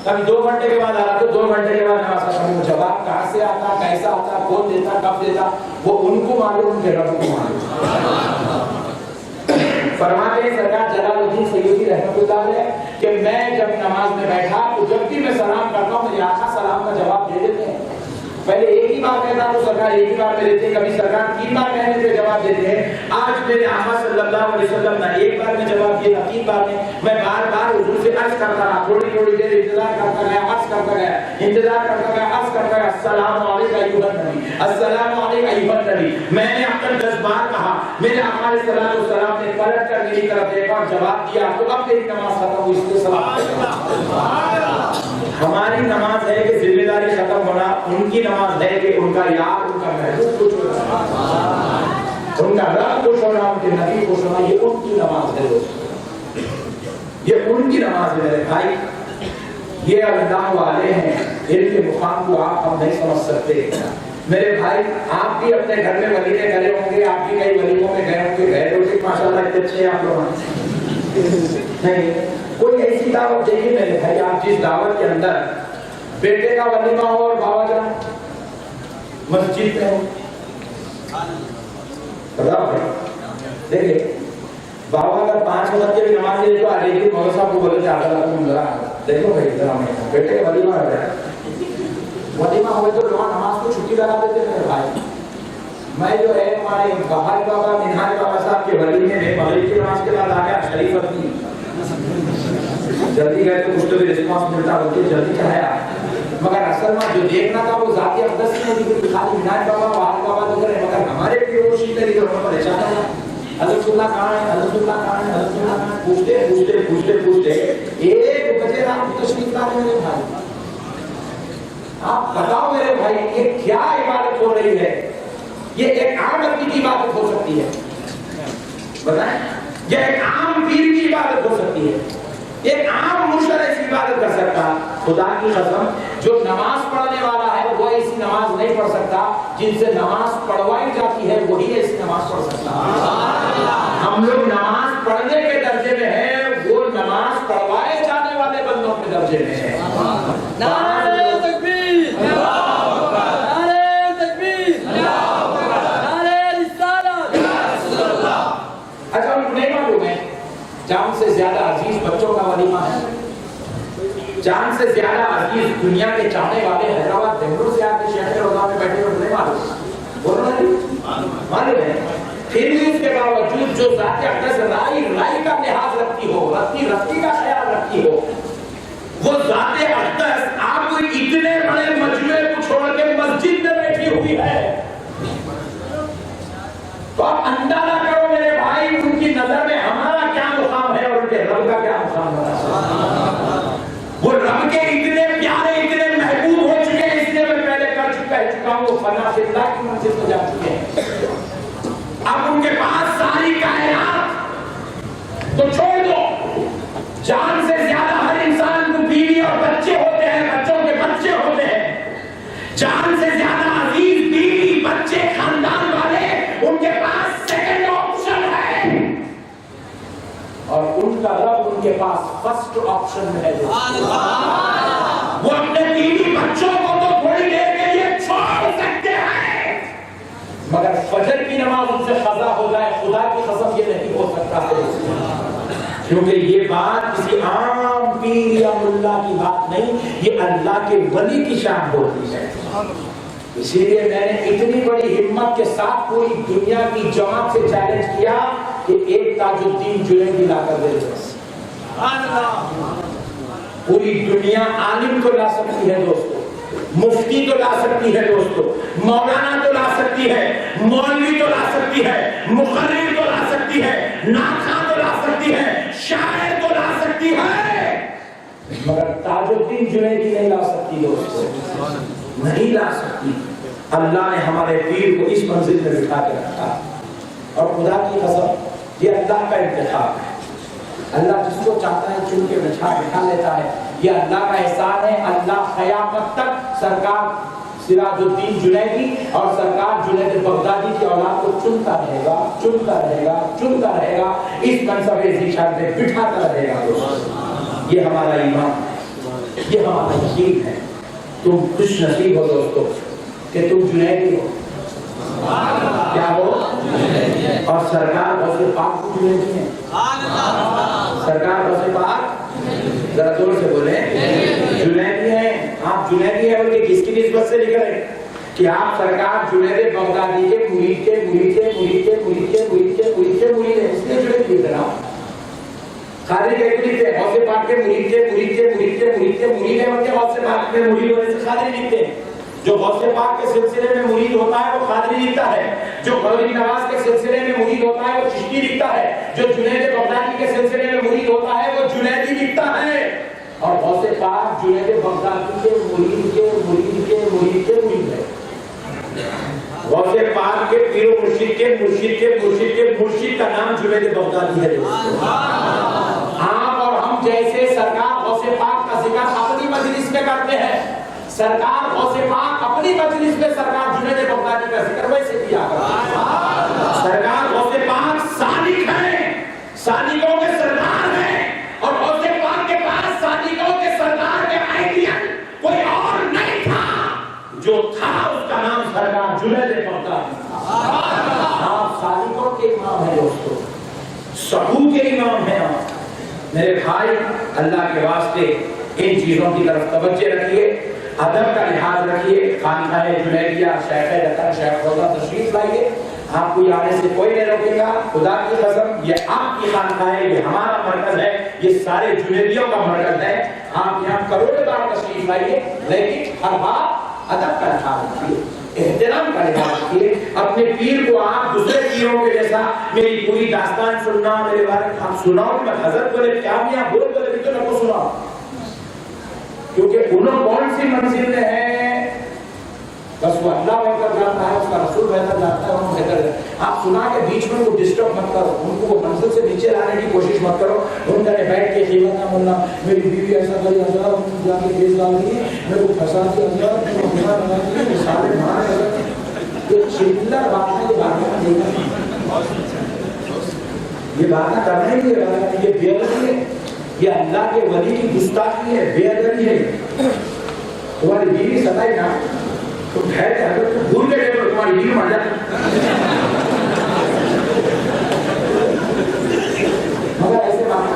کبھی 2 گھنٹے کے بعد آ رہا تو 2 گھنٹے کے بعد نماز ختم. جواب کہاں سے آتا, کیسا آتا, کون دیتا, کب دیتا, وہ ان کو معلوم, ان کے رب کو معلوم. فرماتے ہیں سرکار جلال الدین سیوطی رحمۃ اللہ علیہ کہ میں جب نماز میں بیٹھا تو جب بھی میں سلام کرتا ہوں میرے آقا سلام کا جواب دے دیتے ہیں. پہلے ایک ہی بار کہتا تو سرکار ایک ہی بار میں دیتے ہیں, کبھی سرکار 3 بار کہنے پہ جواب دیتے ہیں. آج میرے آقا صلی اللہ علیہ وسلم نے 1 بار میں جواب دیا, 3 بار میں بار بار حضور سے عرض کرتا رہا, تھوڑی تھوڑی دیر انتظار کرتا گیا, عرض کرتا گیا, انتظار کرتا گیا, عرض کرتا گیا, السلام علیکم ایھا النبی, السلام علیکم ایھا النبی. میں نے اب تک 10 بار کہا, میرے آقا علیہ السلام نے پلٹ کر میری طرف دیکھا اور جواب دیا, تو اب میری نماز ختم ہوئی. اس لیے سلام. ہماری نماز ہے کہ ذمہ داری ختم ہونا, ان کی نماز ہے کہ ان کا یاد, ان کا محبوب خوش ہونا, ان کا رب خوش ہونا, ان کے نبی خوش ہونا, یہ ان کی نماز ہے دوستو, یہ ان کی نماز ہے میرے بھائی. یہ اللہ والے ہیں, ان کے مقام کو آپ ہم نہیں سمجھ سکتے. میرے بھائی آپ بھی اپنے گھر میں ولیمے کرے ہوں گے, آپ بھی کئی ولیموں میں گئے ہوں گے, گئے ہوں گے, ماشاءاللہ اتنے اچھے آپ لوگ نہیں. کوئی ایسی دعوت دیکھیے میرے بھائی, آپ جس دعوت کے اندر بیٹے کا ولیمہ ہو اور بابا جان مسجد میں ہو, دیکھیے بابا اگر 5 وقت کی بھی نماز لے تو آگے کی مولوی صاحب کو بولے جاتا رہا تم ذرا دیکھو بھائی ذرا بیٹے کا ولیمہ ہو رہا ہے. ولیمہ ہوئے تو لوگ نماز کو چھٹی لگا دیتے میرے بھائی. میں جو ہے ہمارے بہار بابا منہاج بابا صاحب کے ولیمے میں مغرب کی نماز کے بعد آ گیا شریف اپنی, جلدی گئے تو کچھ تو بھی رسپانس ملتا, بلکہ جلدی چڑھایا, مگر اصل میں جو دیکھنا تھا وہ ذاتی اقدس ہی نہیں تھی, خالی منہاج بابا بہار بابا دیکھ رہے, مگر ہمارے بھی وہ شیطیں نہیں, ہم پریشان ہیں حضرت اللہ کہاں ہے, حضرت اللہ کہاں ہے, حضرت اللہ کہاں ہے, پوچھتے 1 بجے رات کو تشریف لا رہے میرے بھائی. آپ بتاؤ میرے بھائی یہ کیا عبادت ہو رہی ہے؟ یہ ایک عام آدمی کی عبادت ہو سکتی ہے, بتائیں, یہ ایک عام پیر کی عبادت ہو سکتی ہے, ایک عام مرشد ایسی عبادت کر سکتا؟ خدا کی قسم جو نماز پڑھنے والا ہے وہ ایسی نماز نہیں پڑھ سکتا, جن سے نماز پڑھوائی جاتی ہے وہی ایسی نماز پڑھ سکتا. ہم لوگ نماز پڑھنے کے درجے میں ہیں, وہ نماز پڑھوائے جانے والے بندوں کے درجے میں ہے. نعرہ تکبیر, نعرہ تکبیر, نعرہ رسالت. جان سے زیادہ عزیز بچوں کا ولیمہ ہے، جان سے زیادہ عزیز دنیا کے چاہنے والے حیدرآباد بنگلور سے آتے شہر روزہ میں بیٹھے ہوئے نہیں معلوم، بول رہا ہے معلوم ہے، پھر بھی اس کے باوجود جو ذات اقدس رائی کا لحاظ رکھتی ہو، رتی کا خیال رکھتی ہو، وہ ذات اقدس آپ کو اتنے بڑے مجموعے کو چھوڑ کے مسجد میں بیٹھی ہوئی ہے، تو آپ اندازہ کرو میرے بھائی ان کی نظر میں ہمارا کیا مقام ہے اور ان کے رب کا کیا مقام ہے۔ وہ رب کے اتنے پیارے اتنے محبوب ہو چکے ہیں، اس لیے میں پہلے کہہ چکا ہوں وہ فنا فی اللہ کی منزل کو جا چکے ہیں۔ اب ان کے پاس ساری کائنات تو چھوڑ دو، جان سے زیادہ ہر انسان کو بیوی اور بچے ہوتے ہیں، بچوں کے بچے ہوتے ہیں، جان سے زیادہ عزیز بیوی بچے خاندان والے ان کے پاس سیکنڈ آپشن ہے، اور ان کا رب ان کے پاس فرسٹ آپشن ہے۔ وہ اپنے بیوی بچوں کو تو تھوڑی دیر کے لیے چھوڑ سکتے ہیں، مگر فجر کی نماز ان سے قضا ہو جائے، خدا کی قسم یہ نہیں ہو سکتا ہے، کیونکہ یہ بات کسی عام پیر یا ملا کی بات نہیں، یہ اللہ کے ولی کی شان ہوتی ہے۔ اسی لیے میں نے اتنی بڑی ہمت کے ساتھ پوری دنیا کی جماعت سے چیلنج کیا کہ ایک تاج الدین جنیدی لا کر دے دو۔ پوری دنیا عالم تو لا سکتی ہے دوستو، مفتی تو لا سکتی ہے دوستو، مولانا تو لا سکتی ہے، مولوی تو لا سکتی ہے، مقرر تو لا سکتی ہے، ناخواں تو لا سکتی ہے، شاعر تو لا سکتی ہے، مگر تاج الدین جنیدی نہیں لا سکتی دوستو، نہیں لا سکتی۔ اللہ نے ہمارے پیر کو اس منزل میں بٹھا کے رکھا، اور خدا کی قسم یہ اللہ کا انتخاب ہے، اللہ جس کو چاہتا ہے چن کے بٹھا لیتا ہے، یہ اللہ کا احسان ہے۔ اللہ قیامت تک سرکار سراج الدین جنیدی اور سرکار جنید بغدادی کی اولاد کو چنتا رہے گا، چنتا رہے گا، چنتا رہے گا، اس منصب ذیشان میں بٹھاتا رہے گا۔ یہ ہمارا ایمان، یہ ہمارا یقین ہے۔ تم خوش نصیب ہو دوستو کہ تم جنیدی ہو، کیا ہو، اور سرکار غوث پاک کو جنیدی ہیں، سرکار غوث پاک ذرا زور سے بولیں جنیدی ہیں۔ آپ جنیدی ہیں بلکہ کس کی نسبت سے لکھ رہے ہیں کہ آپ سرکار جنید بغدادی کے مرید کے مرید کے مرید کے مرید کے مرید کے مرید کے مرید ہیں، اس لیے جنید لکھ رہا ہوں۔ خالی کہتے لکھتے ہیں غوث پاک کے مرید کے مرید کے مرید کے مرید کے مرید ہیں، بلکہ غوث پاک کے مرید ہونے سے خالی لکھتے ہیں۔ جو غوث پاک کے سلسلے میں مرید ہوتا ہے وہ قادری لکھتا ہے، جو غوث نواز کے سلسلے میں مرید ہوتا ہے وہ چشتی لکھتا ہے، جو جنید بغدادی کے سلسلے میں مرید ہوتا ہے وہ جنیدی لکھتا ہے، اور غوث پاک جنید بغدادی کے مرید کے مرید کے مرید کے مرید ہے۔ غوث پاک کے پیر و مرشد کے مرشد کے مرشد کے مرشد کا نام جنید بغدادی ہے۔ آپ اور ہم جیسے سرکار غوث پاک کا ذکر اپنی مجلس میں کرتے ہیں، سرکار غوث پاک اپنی مجلس میں سرکار جنید بغدادی کا ذکر ویسے کیا کرتے ہیں۔ سرکار غوث پاک سالک ہیں، سالکوں کے سردار ہیں، اور غوث پاک کے پاس سالکوں کے سردار کے آئیڈین کوئی اور نہیں تھا، جو تھا اس کا نام سرکار جنید بغدادی تھا۔ آپ سالکوں کے امام ہیں دوستو، سہو کے امام ہیں آپ۔ میرے بھائی اللہ کے واسطے ان چیزوں کی طرف توجہ رکھیے، ادب کا لحاظ رکھیے۔ خانقاہ جنیدیہ شیخ رتن شیخ روضہ تشریف لائیے، آپ کو آنے سے کوئی نہیں روکے گا، خدا کی قسم یہ آپ کی خانقاہ ہے، یہ ہمارا مرکز ہے، یہ سارے جنیدیوں کا مرکز ہے۔ آپ یہاں کروڑ بار تشریف لائیے، لیکن ہر بات ادب کا لحاظ رکھیے، احترام کا لحاظ رکھیے۔ اپنے پیر کو آپ دوسرے پیروں کے جیسا میری پوری داستان سننا، میرے بارے میں آپ سناؤ کہ حضرت بولے کیا میاں بول بولے تو نہ کو سناؤ، کیونکہ انہوں کون سی منزل میں ہے بس وہ اللہ بہتر جانتا ہے، اس کا رسول بہتر جانتا ہے، انہوں بہتر ہے۔ آپ سنا کے بیچ میں کو ڈسٹرب مت کرو، ان کو وہ منزل سے نیچے لانے کی کوشش مت کرو۔ ان کا بیٹھ کے قیمت نہ ملنا، میری بیوی ایسا کری حضرت جا کے کیس ڈال دیے، میرے کو پھنسا دیا حضرت، سارے مار یہ چلر بات ہے، یہ باتیں دیکھنا، یہ باتیں کرنا ہی نہیں، یہ بے ادبی ہے، یہ اللہ کے ولی کی گستاخی ہے، بے ادبی ہے۔ تمہاری بیوی ستائی نا تو ٹھہرتے حضرت کو بھول گئے تو تمہاری بیوی مر جاتی، مگر ایسے بات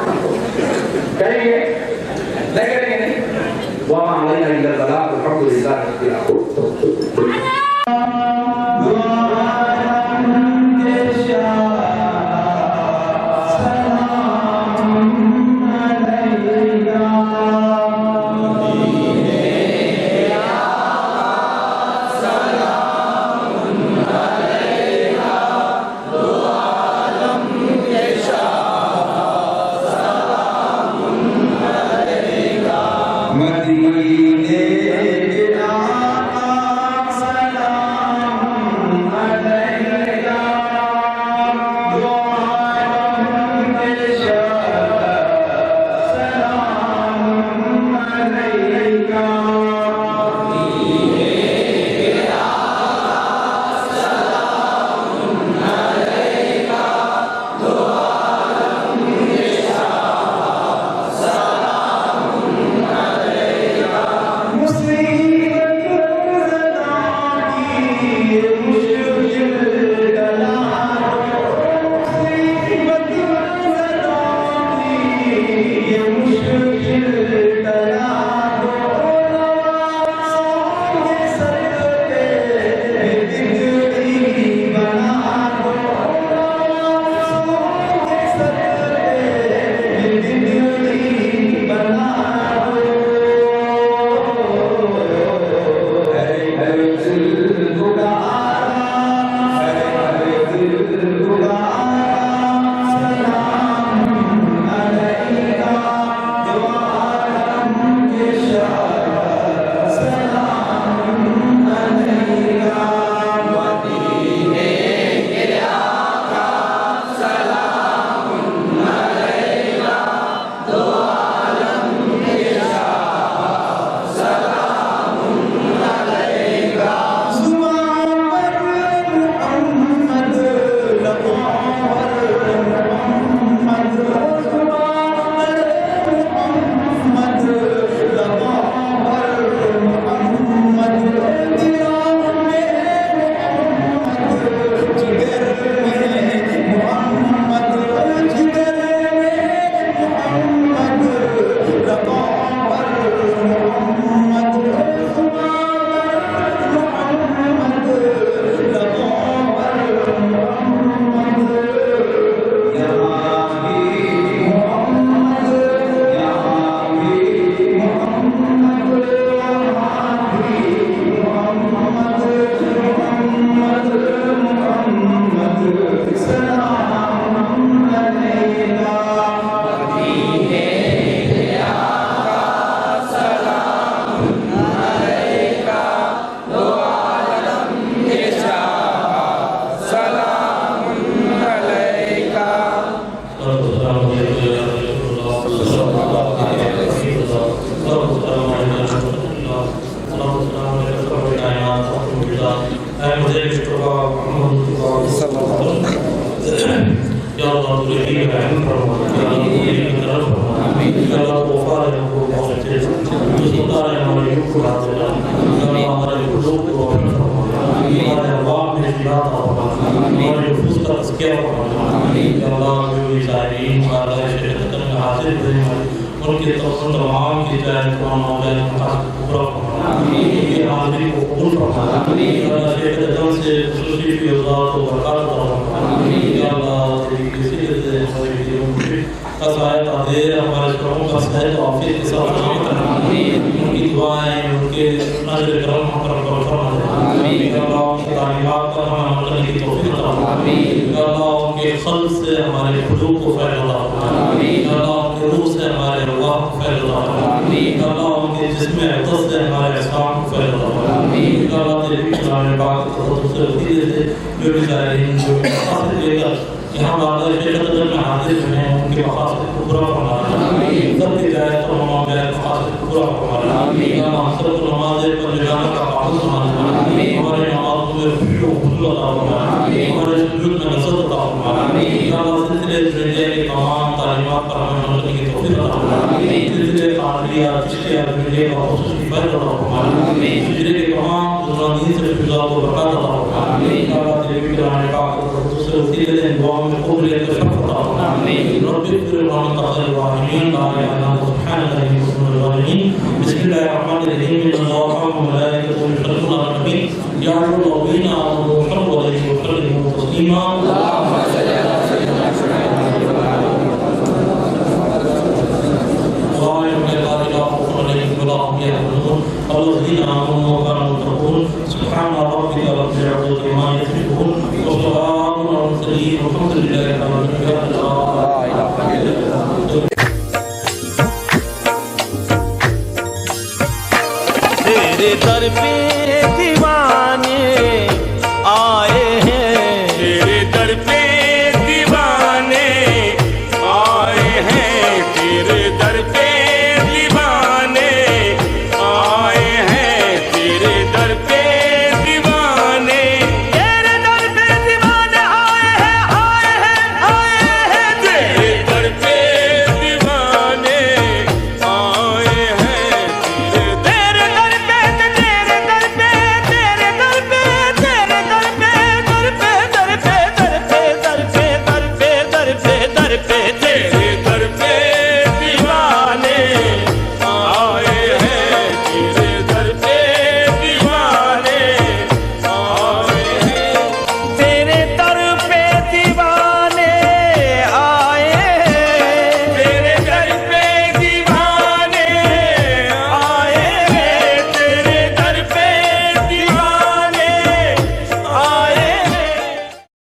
تقریب رحم فرما کی طرف اللہ کو وفار کو بہت اچھے سلطان ہمارے یوگ کو حاصل اللہ ہمارے قلوب کو روشن فرما ہمارے اللہ میں اشتیاق فرما ہمارے نفوس کا تزکیہ فرما اللہ جو شاہدین ہمارا شریعت میں حاصل ہوئے ان کے تمام کی چاہے قرآن مولا مقاصد پورا فرما ان کی حاضری کو قبول فرما اللہ شیخ ادم سے خصوصی کی اوزار کو برکات فرما اللہ تیری کسی سے ہماری جیون قصائد آدھیر ہمارے شرموں کا صحت و عافیت کے ساتھ نام کرنا ان کی دعائیں ان کے نظر کرم کرم فرما دے اللہ ان کی تعلیمات کا ہمیں عمل کرنے کی توفیق عطا اللہ ان کے قلب سے ہمارے قلوب کو فیض عطا فرما اللہ ان کے روح سے ہمارے ارواح کو فیض عطا فرما اللہ ان کے جسم اقدس سے ہمارے اسلام کو فیض عطا فرما اللہ تیرے بھی قرآن پاک کے تحت سے وسیلے سے جو بھی شاعرین جو بھی مقاصد لے کر یہاں بارہ شیخ قدر میں حاضر ہیں ان کے مقاصد کو پورا فرمانا سب کی جائز اور مقاصد کو پورا فرمانا ہم سب کو نماز پر جانا کا پابند فرمانا ہمارے نمازوں میں خوشی و خضوع عطا فرمانا ہمارے سجود میں لذت عطا فرمانا اللہ سلسلے زندگی کے تمام تعلیمات پر ہمیں عمل کرنے کی توفیق عطا فرمانا سلسلے قادریہ چشتیہ زندگی کا خصوصی فائدہ عطا فرمانا سلسلے کے تمام جنرانی سے فضا کو برکات عطا فرمانا اللہ تیرے بھی قرآن پاک کو دوسرے وسیلے سے دعاؤں میں قبولیت کا شرف عطا فرمانا رب اغفر لنا تقبل الراحمین لا الہ الا انت سبحانک انی کنت من الظالمین بسم اللہ الرحمن الرحیم ان اللہ وملائکته یصلون علی النبی یا ایھا الذین آمنوا صلوا علیہ وسلموا تسلیما اللهم صل علی سیدنا الذين آمنوا وكانوا يتقون سبحان ربك رب العزة عما يصفون وسلام على المرسلين والحمد لله رب العالمين